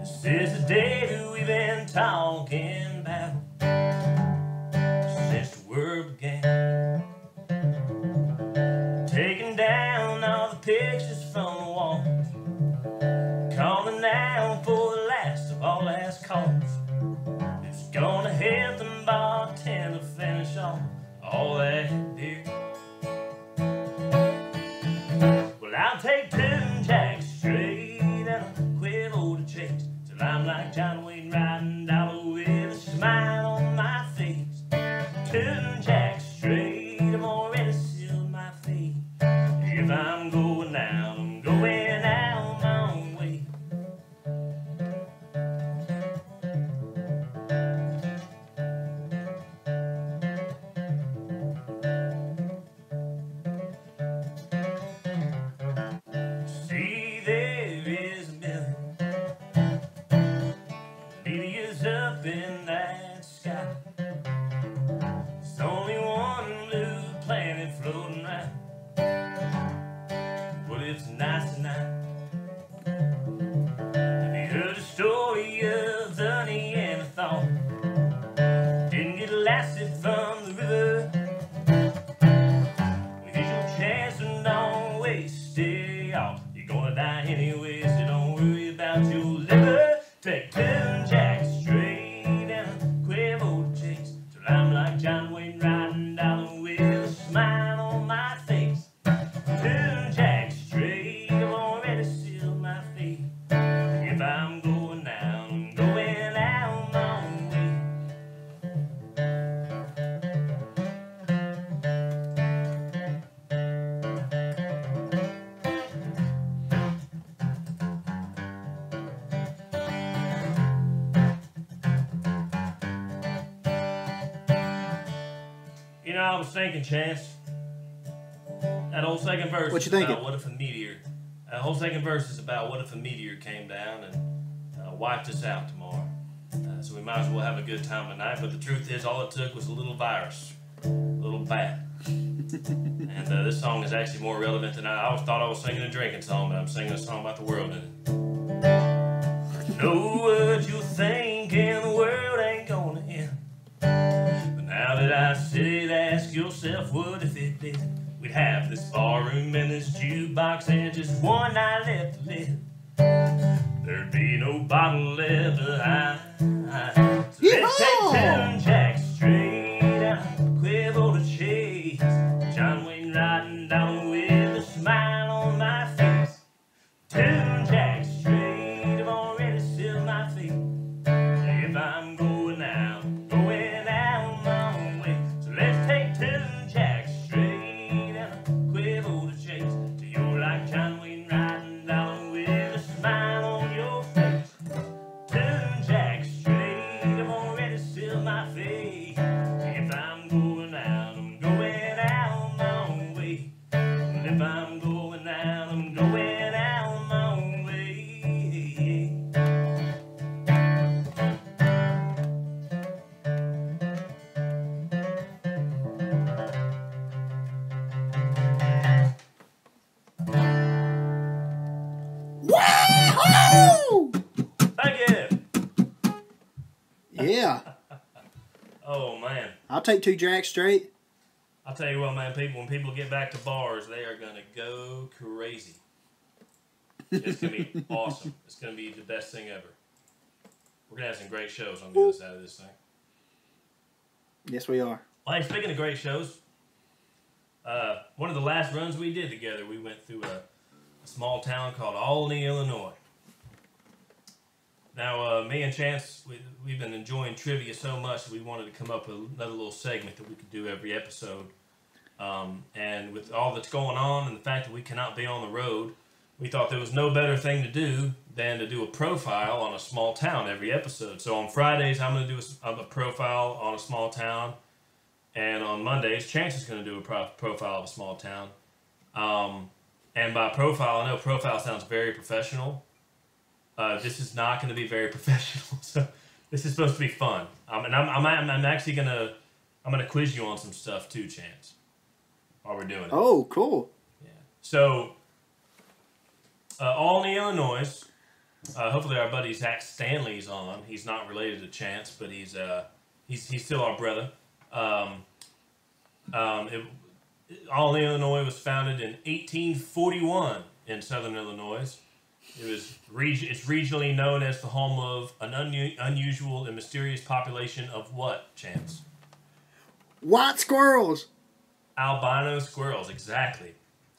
This is the day that we've been talking about since the world began. Taking down all the pictures from the walls, calling out for the last of all last calls. It's gonna help them bartender finish off all that beer. Well, I'll take 2 Jacks straight and a quiver to chase till I'm like John Wayne riding dollar with a smile on my face. 2 Jacks straight, I'm already sealed my fate. If I'm going out, I'm going out my own way. See, there is a million meteors up in that sky. There's only one blue planet floating around. Well, it's nice tonight. Have you heard the story of the honey and the thorn? Didn't get lasted from the river. Well, here's your chance to don't waste it all. You're gonna die anyway, so don't worry about your liver. Take 2 Jacks straight and a quiver to chase till I'm like know, I was thinking, Chance. That whole second verse What you is thinking? about what if a meteor. That whole second verse is about what if a meteor came down and wiped us out tomorrow. So we might as well have a good time tonight. But the truth is, all it took was a little virus, a little bat. And this song is actually more relevant than I always thought I was singing a drinking song, but I'm singing a song about the world in it. Know what you think, and the world ain't gonna end. But now that I said it, ask yourself, what if it did? We'd have this barroom and this jukebox and just one night left to live. There'd be no bottle left behind. So let's take 2 jacks straight out, quiver to chase. John Wayne riding down with a smile on my face. 2 jacks straight, I've already sealed my fate. If I'm going out my own way. So let's take 2 jacks straight out, quiver to chase. Till you're like John Wayne riding down with a smile on your face. 2 jacks straight, I've already sealed my fate. If I'm going out my own way. And if I'm going out my own way. Woo-hoo! Thank you. Yeah. Oh man, I'll take 2 jacks straight. I'll tell you what, man. When people get back to bars, they are gonna go crazy. It's gonna be awesome. It's gonna be the best thing ever. We're gonna have some great shows on the other side of this thing. Yes, we are. Well, hey, speaking of great shows, one of the last runs we did together, we went through a small town called Olney, Illinois. Now, me and Chance, we've been enjoying trivia so much that we wanted to come up with another little segment that we could do every episode. And with all that's going on and the fact that we cannot be on the road, we thought there was no better thing to do than to do a profile on a small town every episode. So on Fridays, I'm going to do a profile on a small town. And on Mondays, Chance is going to do a profile of a small town. And by profile, I know profile sounds very professional. This is not going to be very professional. So this is supposed to be fun. And I'm actually going to quiz you on some stuff too, Chance, while we're doing it. Oh, cool. Yeah. So, Olney, Illinois. Hopefully our buddy Zach Stanley's on. He's not related to Chance, but he's still our brother. Olney, Illinois was founded in 1841 in southern Illinois. It's regionally known as the home of an unusual and mysterious population of what, Chance? White squirrels. Albino squirrels, exactly.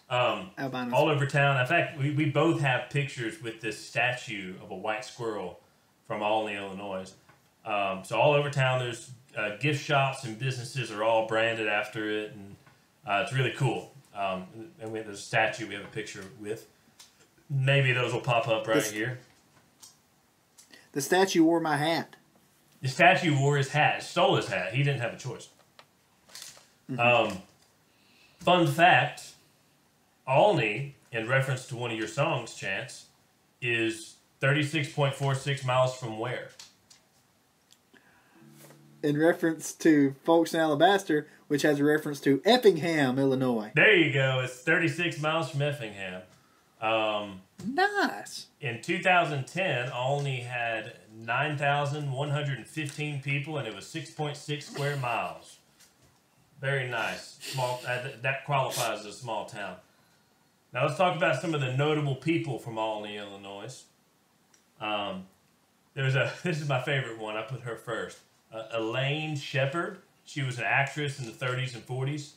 Albinos. All over town. In fact, we both have pictures with this statue of a white squirrel from Olney, Illinois. So all over town, there's gift shops and businesses are all branded after it, and it's really cool. And there's a statue we have a picture with. Maybe those will pop up right here. The statue wore my hat. The statue wore his hat. Stole his hat. He didn't have a choice. Mm-hmm. Fun fact, Olney, in reference to one of your songs, Chance, is 36.46 miles from where? In reference to Folkestone, Alabaster, which has a reference to Effingham, Illinois. There you go. It's 36 miles from Effingham. Nice. In 2010, Olney had 9,115 people, and it was 6.6 square miles. Very nice. Small. That qualifies as a small town. Now let's talk about some of the notable people from Olney, Illinois. This is my favorite one. I put her first. Elaine Shepard. She was an actress in the 30s and 40s.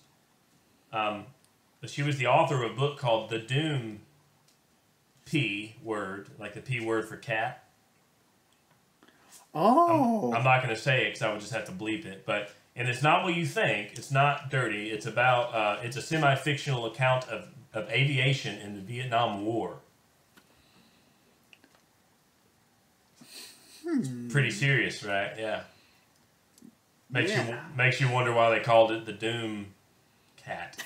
She was the author of a book called The Doom P Word, like the P word for cat. Oh. I'm not going to say it because I would just have to bleep it. And it's not what you think. It's not dirty. It's about, it's a semi-fictional account of aviation in the Vietnam War. It's pretty serious, right? Yeah. Makes you wonder why they called it the Doom Cat.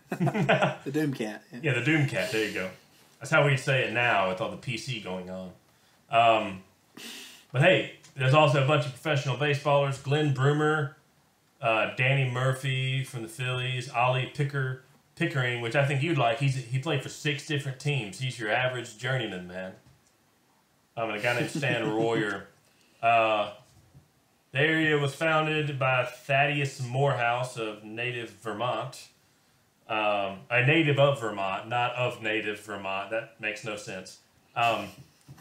The Doom Cat. Yeah, the Doom Cat. There you go. That's how we say it now with all the PC going on. But hey, there's also a bunch of professional baseballers. Glenn Broomer, Danny Murphy from the Phillies, Ollie Pickering, which I think you'd like. He played for 6 different teams. He's your average journeyman, man. And a guy named Stan Royer. The area was founded by Thaddeus Morehouse of native Vermont. A native of Vermont, not of native Vermont. That makes no sense.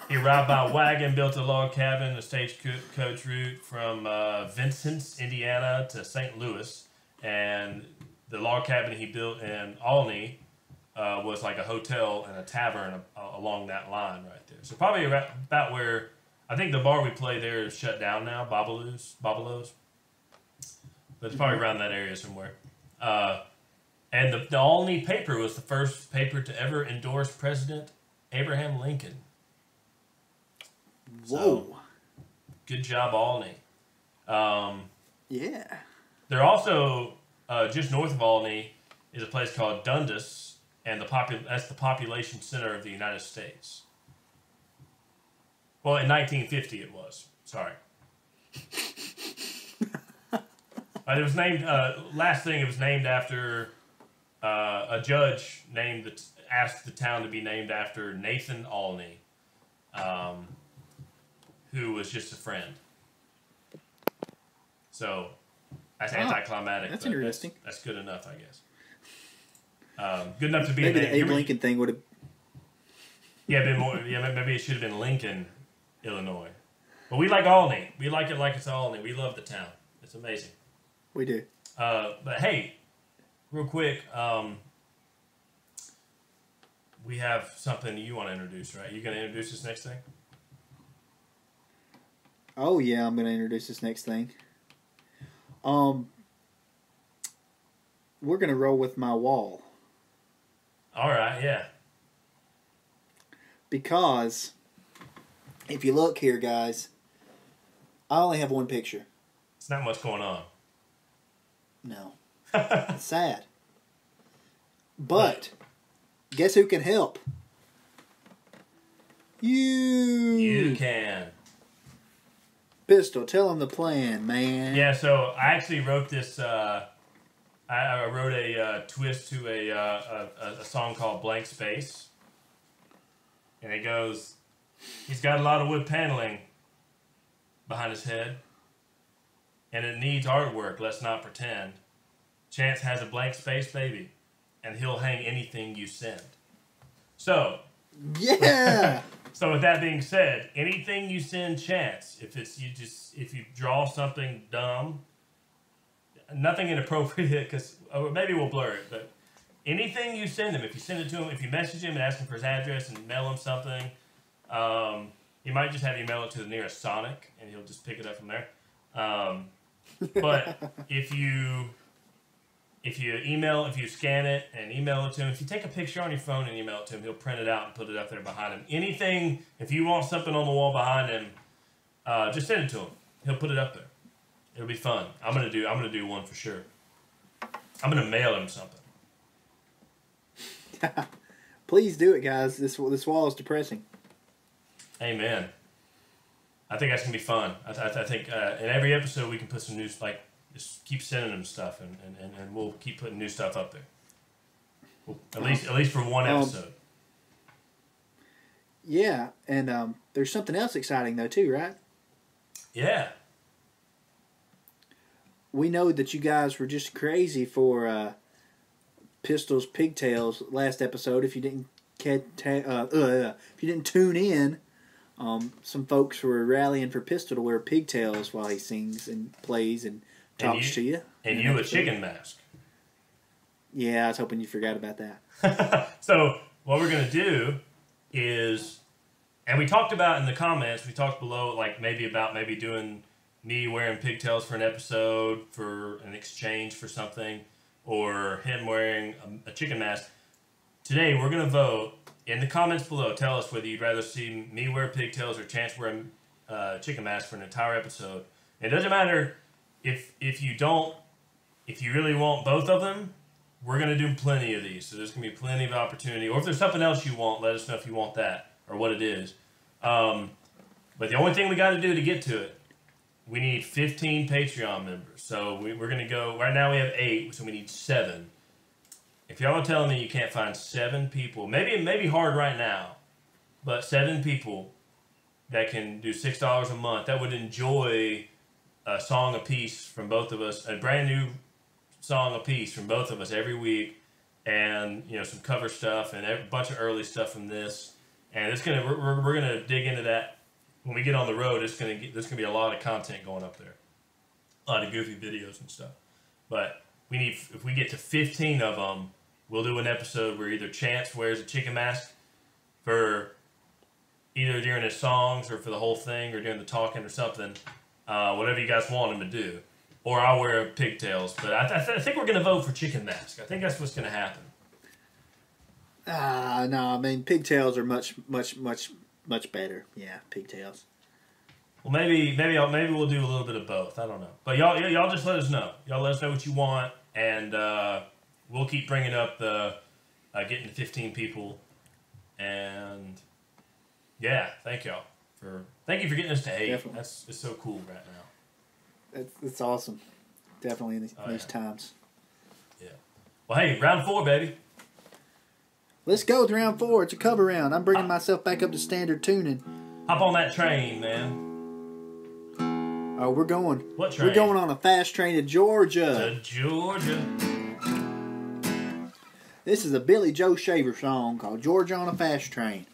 He arrived by wagon, built a log cabin, a stagecoach route from Vincennes, Indiana to St. Louis. And the log cabin he built in Olney was like a hotel and a tavern along that line right there. So probably about where, I think the bar we play there is shut down now, Babalos. But it's probably around that area somewhere. And the Olney paper was the first paper to ever endorse President Abraham Lincoln. Whoa. So, good job, Olney. Yeah. They're also, just north of Olney, is a place called Dundas, and that's the population center of the United States. Well, in 1950 it was. Sorry. It was named, last thing, it was named after a judge asked the town to be named after Nathan Olney, who was just a friend. So, that's anticlimactic. That's interesting. That's good enough, I guess. Good enough to be maybe the Abe Lincoln thing would have. Yeah, been more. Yeah, maybe it should have been Lincoln, Illinois. But we like Olney. We like it like it's Olney. We love the town. It's amazing. We do. But hey, real quick, we have something you want to introduce, right? You going to introduce this next thing? Oh yeah, I'm going to introduce this next thing. We're going to roll with my wall. All right, yeah. Because if you look here, guys, I only have one picture. It's not much going on. No. It's sad. But guess who can help? You can. Pistol, tell him the plan, man. Yeah, so I actually wrote this. I wrote a twist to a song called Blank Space. And it goes, he's got a lot of wood paneling behind his head. And it needs artwork, let's not pretend. Chance has a blank space, baby. And he'll hang anything you send. So. Yeah! So with that being said, anything you send Chance, if you draw something dumb, nothing inappropriate, or maybe we'll blur it, but anything you send him, if you send it to him, if you message him and ask him for his address and mail him something, he might just have you mail it to the nearest Sonic, and he'll just pick it up from there. But if you scan it and email it to him, if you take a picture on your phone and email it to him, he'll print it out and put it up there behind him. Anything, if you want something on the wall behind him, just send it to him. He'll put it up there. It'll be fun. I'm gonna do one for sure. I'm gonna mail him something. Please do it, guys. This wall is depressing. Amen. I think that's gonna be fun. I think in every episode we can put some news, like just keep sending them stuff, and we'll keep putting new stuff up there. Well, at least for one episode. Yeah, and there's something else exciting though too, right? Yeah. We know that you guys were just crazy for Pistol's Pigtails last episode. If you didn't tune in, some folks were rallying for Pistol to wear pigtails while he sings and plays and talks to you. And you a chicken mask. Yeah, I was hoping you forgot about that. So what we're gonna do is, and we talked about in the comments, we talked below, like maybe doing me wearing pigtails for an episode for an exchange for something, or him wearing a chicken mask. Today we're gonna vote in the comments below. Tell us whether you'd rather see me wear pigtails or Chance wear a chicken mask for an entire episode. It doesn't matter if you really want both of them, we're gonna do plenty of these. So there's gonna be plenty of opportunity. Or if there's something else you want, let us know if you want that or what it is. But the only thing we got to do to get to it, we need 15 Patreon members. So we're gonna go. Right now we have 8, so we need 7. If y'all are telling me you can't find 7 people, maybe it may be hard right now, but 7 people that can do $6 a month, that would enjoy a song a piece from both of us, a brand new song a piece from both of us every week, and some cover stuff and a bunch of early stuff from this. And it's we're gonna dig into that when we get on the road. There's gonna be a lot of content going up there, a lot of goofy videos and stuff. But if we get to 15 of them, we'll do an episode where either Chance wears a chicken mask for either during his songs or for the whole thing or during the talking or something, whatever you guys want him to do. Or I'll wear pigtails. But I think we're going to vote for chicken mask. I think that's what's going to happen. No, I mean, pigtails are much better. Yeah, pigtails. Well, maybe we'll do a little bit of both. I don't know. But y'all just let us know. Y'all let us know what you want, and we'll keep bringing up the getting to 15 people. And yeah, thank you for getting us to 8. Definitely. It's so cool right now. It's awesome. Definitely in these times. Yeah. Well, hey, round 4, baby. Let's go with round 4. It's a cover round. I'm bringing myself back up to standard tuning. Hop on that train, man. Oh, we're going. What train? We're going on a fast train to Georgia. To Georgia. This is a Billy Joe Shaver song called Georgia on a Fast Train.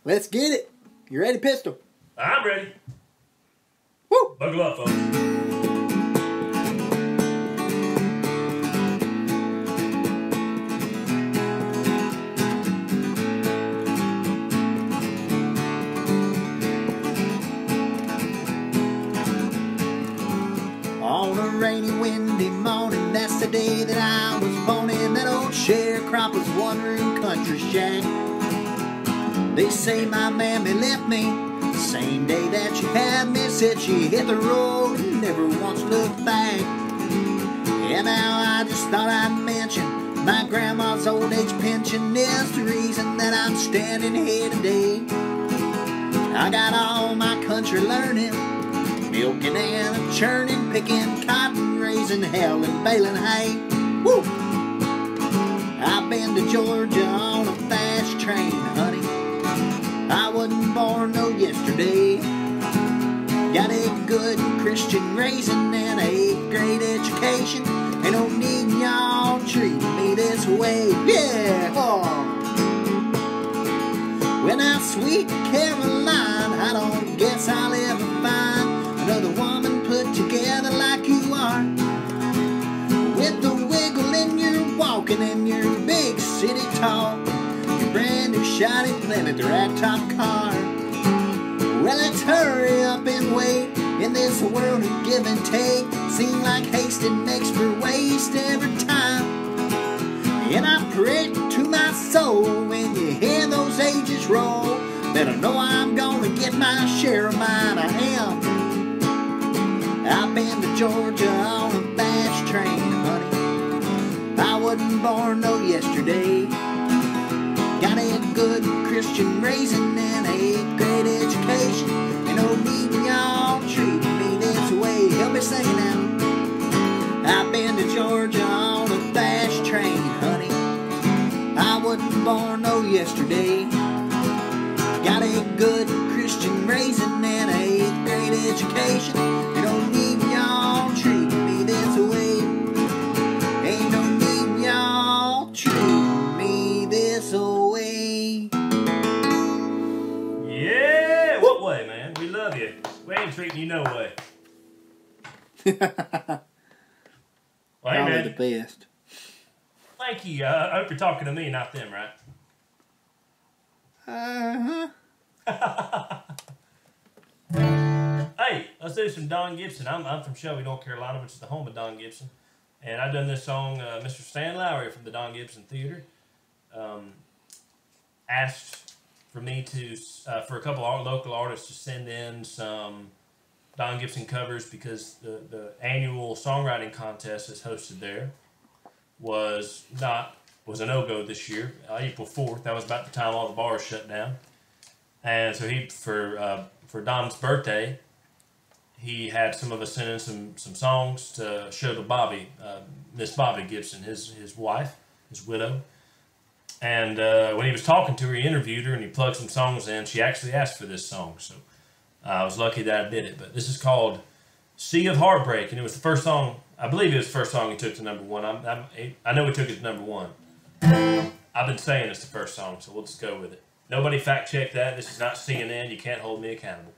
Let's get it. You ready, Pistol? I'm ready. Woo! Buckle up, folks. On a rainy, windy morning, that's the day that I was born in that old sharecropper's one-room country shack. They say my mammy left me the same day that she had me. Said she hit the road and never once looked back. And now I just thought I'd mention my grandma's old age pension is the reason that I'm standing here today. I got all my country learning, milking and churning, picking cotton, raising hell and baling hay. Woo! I've been to Georgia on a fast train, honey. I wasn't born no yesterday. Got a good Christian raising and a 8th grade education. Ain't no need y'all treating me this way. Yeah! Oh. When I'm sweet Caroline, I don't guess I'll ever find another woman put together like you are. With the wiggle in your walking and your big city talk, your brand new shiny Plymouth ragtop car. Well, let's hurry up and wait in this world of give and take. Seem like hasting makes for waste every time. And I pray to my soul when you hear those ages roll, better know I'm gonna get my share of mine. I am. I've been to Georgia on a fast train, honey. I wasn't born no yesterday. Got a good Christian raising and a 8th grade education. Ain't no need y'all treating me this way. Help me sing it now. I've been to Georgia on a fast train, honey. I wasn't born no yesterday. Got a good Christian raising and a 8th grade education. Ain't no need y'all treating me this way. Ain't no need y'all treating me this way. Yeah, what way, man? We love you. We ain't treating you no way. Well, hey, man. The best. Thank you. I hope you're talking to me, not them, right? Hey, let's do some Don Gibson. I'm from Shelby, North Carolina, which is the home of Don Gibson. And I've done this song, Mr. Stanley from the Don Gibson Theater asked for me to, for a couple of local artists to send in some Don Gibson covers because the annual songwriting contest that's hosted there was a no-go this year. April 4th, that was about the time all the bars shut down. And so for Don's birthday, he had some of us send in some songs to show to Bobby, Miss Bobby Gibson, his wife, his widow. And when he was talking to her, he interviewed her and he plugged some songs in. She actually asked for this song, so I was lucky that I did it. But this is called Sea of Heartbreak, and it was the first song, I believe it was the first song he took to number one. I know he took it to number one. I've been saying it's the first song, so we'll just go with it. Nobody fact check that. This is not CNN. You can't hold me accountable.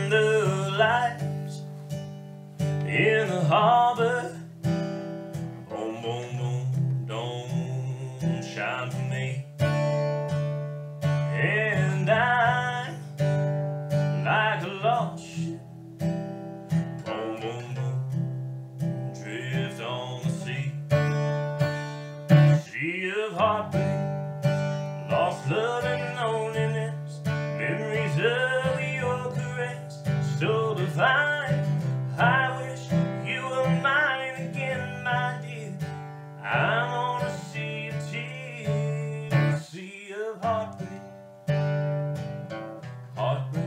The lights in the harbor, boom, boom, boom, don't shine for me. And I'm like a lost ship, boom, boom, boom, drift on the sea. Sea of heartbreak, lost love and loneliness, memories of your caress, so divine. I wish you were mine again, my dear. I'm on a sea of tears, sea of heartbreak. Heartbreak.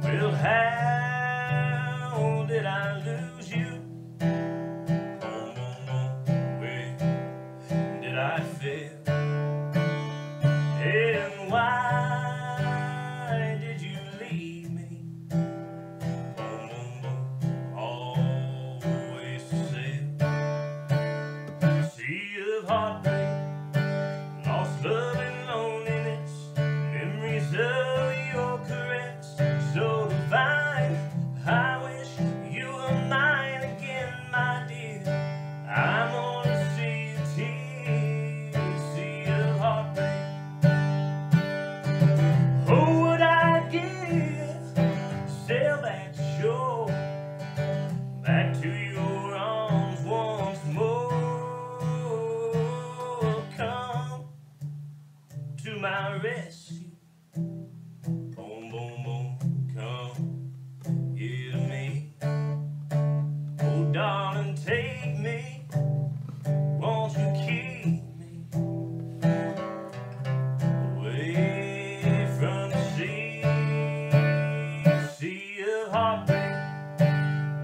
Well, how did I lose you? Boom, boom, boom. Where did I fail? And why did you leave me? Boom, boom, boom. Always to sail. Sea of heartbreak, lost love and loneliness, memories of your caress, so divine. I wish you were mine again, my dear. I'm on a sea of tears, sea of heartbreak. Oh, would I give to sail that shore, back to your arms once more. Come to my rescue, boom, boom, boom, come here to me. Oh, darling, take me, won't you keep me away from the sea, sea of heartbreak,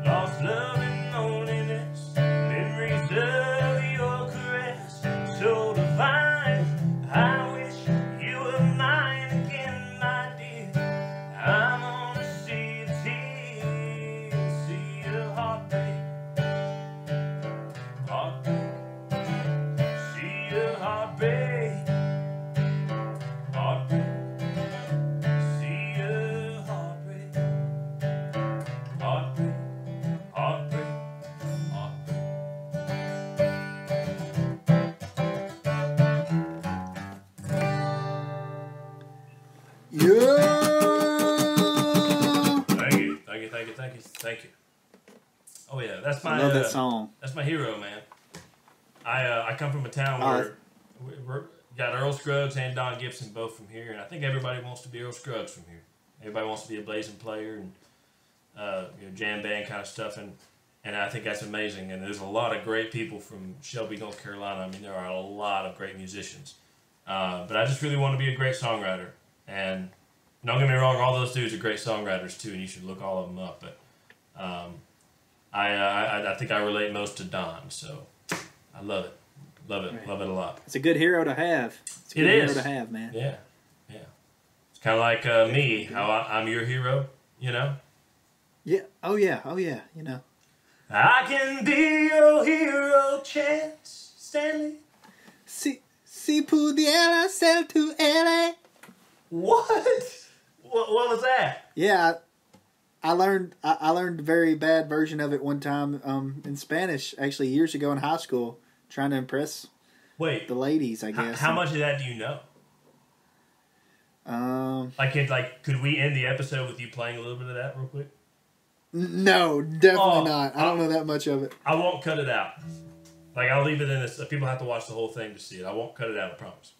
lost love and loneliness, memories of your caress, so divine. I wish you were mine again, my dear. I'm on a sea of tears, sea of heartbreak, heartbreak, sea of heartbreak, heartbreak, sea of heartbreak, heartbreak, heartbreak, heartbreak. Yeah. Thank you, thank you, thank you, thank you, thank you. Oh yeah, that's my I love that song. That's my hero, man. I come from a town where we're got Earl Scruggs and Don Gibson both from here, and I think everybody wants to be Earl Scruggs from here. Everybody wants to be a blazing player and jam band kind of stuff, and I think that's amazing. And there's a lot of great people from Shelby, North Carolina. I mean, there are a lot of great musicians, but I just really want to be a great songwriter. And don't get me wrong, all those dudes are great songwriters too, and you should look all of them up. But I think I relate most to Don, so I love it. Love it. Right. Love it a lot. It's a good hero to have. It's a good hero to have, man. Yeah. Yeah. It's kind of like me, how I'm your hero, you know? Yeah. Oh, yeah. Oh, yeah. You know. I can be your hero, Chance Stanley. Si pudiera ser tu héroe. What? What was that? Yeah. I learned a very bad version of it one time in Spanish, actually years ago in high school, trying to impress the ladies, I guess. How much of that do you know? Could we end the episode with you playing a little bit of that real quick? No, definitely Oh, not. I don't know that much of it. I won't cut it out. Like, I'll leave it in this. People have to watch the whole thing to see it. I won't cut it out, I promise.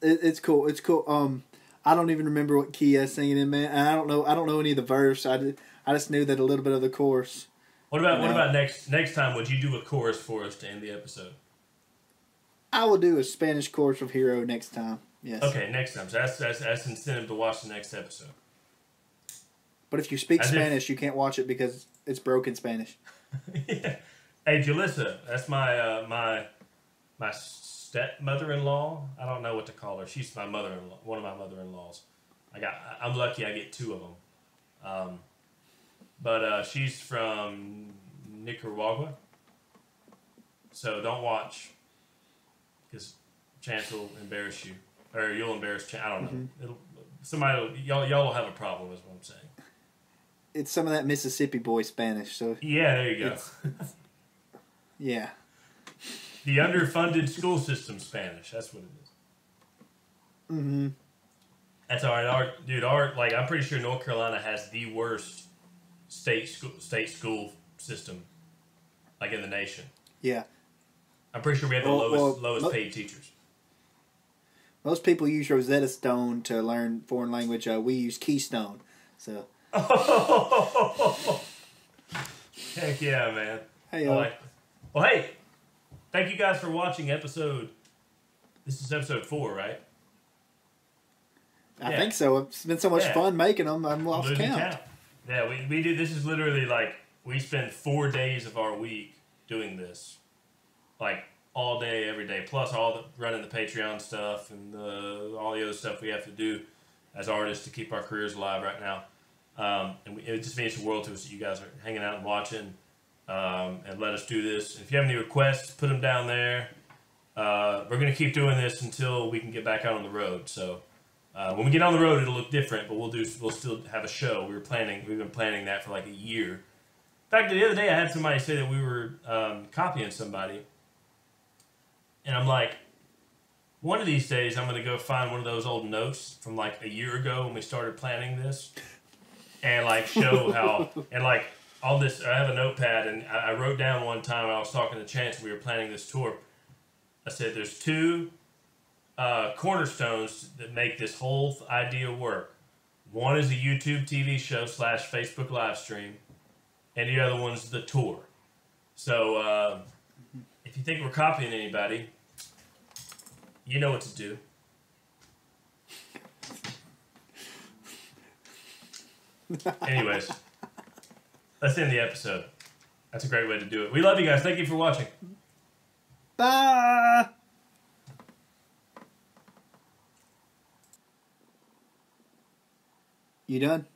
It's cool. It's cool. I don't even remember what key I was singing in, man. And I don't know any of the verse. I just knew that a little bit of the chorus. What about next time? Would you do a chorus for us to end the episode? I will do a Spanish chorus of Hero next time. Yes. Okay, next time. So that's incentive to watch the next episode. But if you speak Spanish, you can't watch it because it's broken Spanish. Yeah. Hey, Jalissa, that's my stepmother-in-law. I don't know what to call her. She's my mother-in-law, one of my mother-in-laws. I'm lucky I get two of them. But she's from Nicaragua, so don't watch because chance will embarrass you, or you'll embarrass. I don't know. Y'all will have a problem. Is what I'm saying. It's some of that Mississippi boy Spanish. So yeah, there you go. Yeah. The underfunded school system Spanish. That's what it is. Mm-hmm. That's all right. I'm pretty sure North Carolina has the worst state school system, like in the nation. Yeah. I'm pretty sure we have the lowest paid teachers. Most people use Rosetta Stone to learn foreign language. We use Keystone. So. Heck yeah, man. Hey, well, hey, thank you guys for watching episode. This is episode 4, right? I think so. It's been so much fun making them. I'm lost count. Yeah, we do. This is literally like we spend 4 days of our week doing this, like all day, every day. Plus all the running the Patreon stuff and all the other stuff we have to do as artists to keep our careers alive right now. And it just means the world to us that you guys are hanging out and watching, and let us do this. If you have any requests, put them down there. We're going to keep doing this until we can get back out on the road. So when we get on the road, it'll look different, but we'll still have a show. We've been planning that for like a year. In fact, the other day I had somebody say that we were copying somebody, and I'm like, one of these days I'm going to go find one of those old notes from like a year ago when we started planning this. And like show how, and like all this, I have a notepad, and I wrote down one time I was talking to Chance, we were planning this tour. I said there's 2 cornerstones that make this whole idea work. One is a YouTube TV show / Facebook live stream, and the other one's the tour. So if you think we're copying anybody, you know what to do. Anyways, let's end the episode. That's a great way to do it. We love you guys. Thank you for watching. Bye. You done?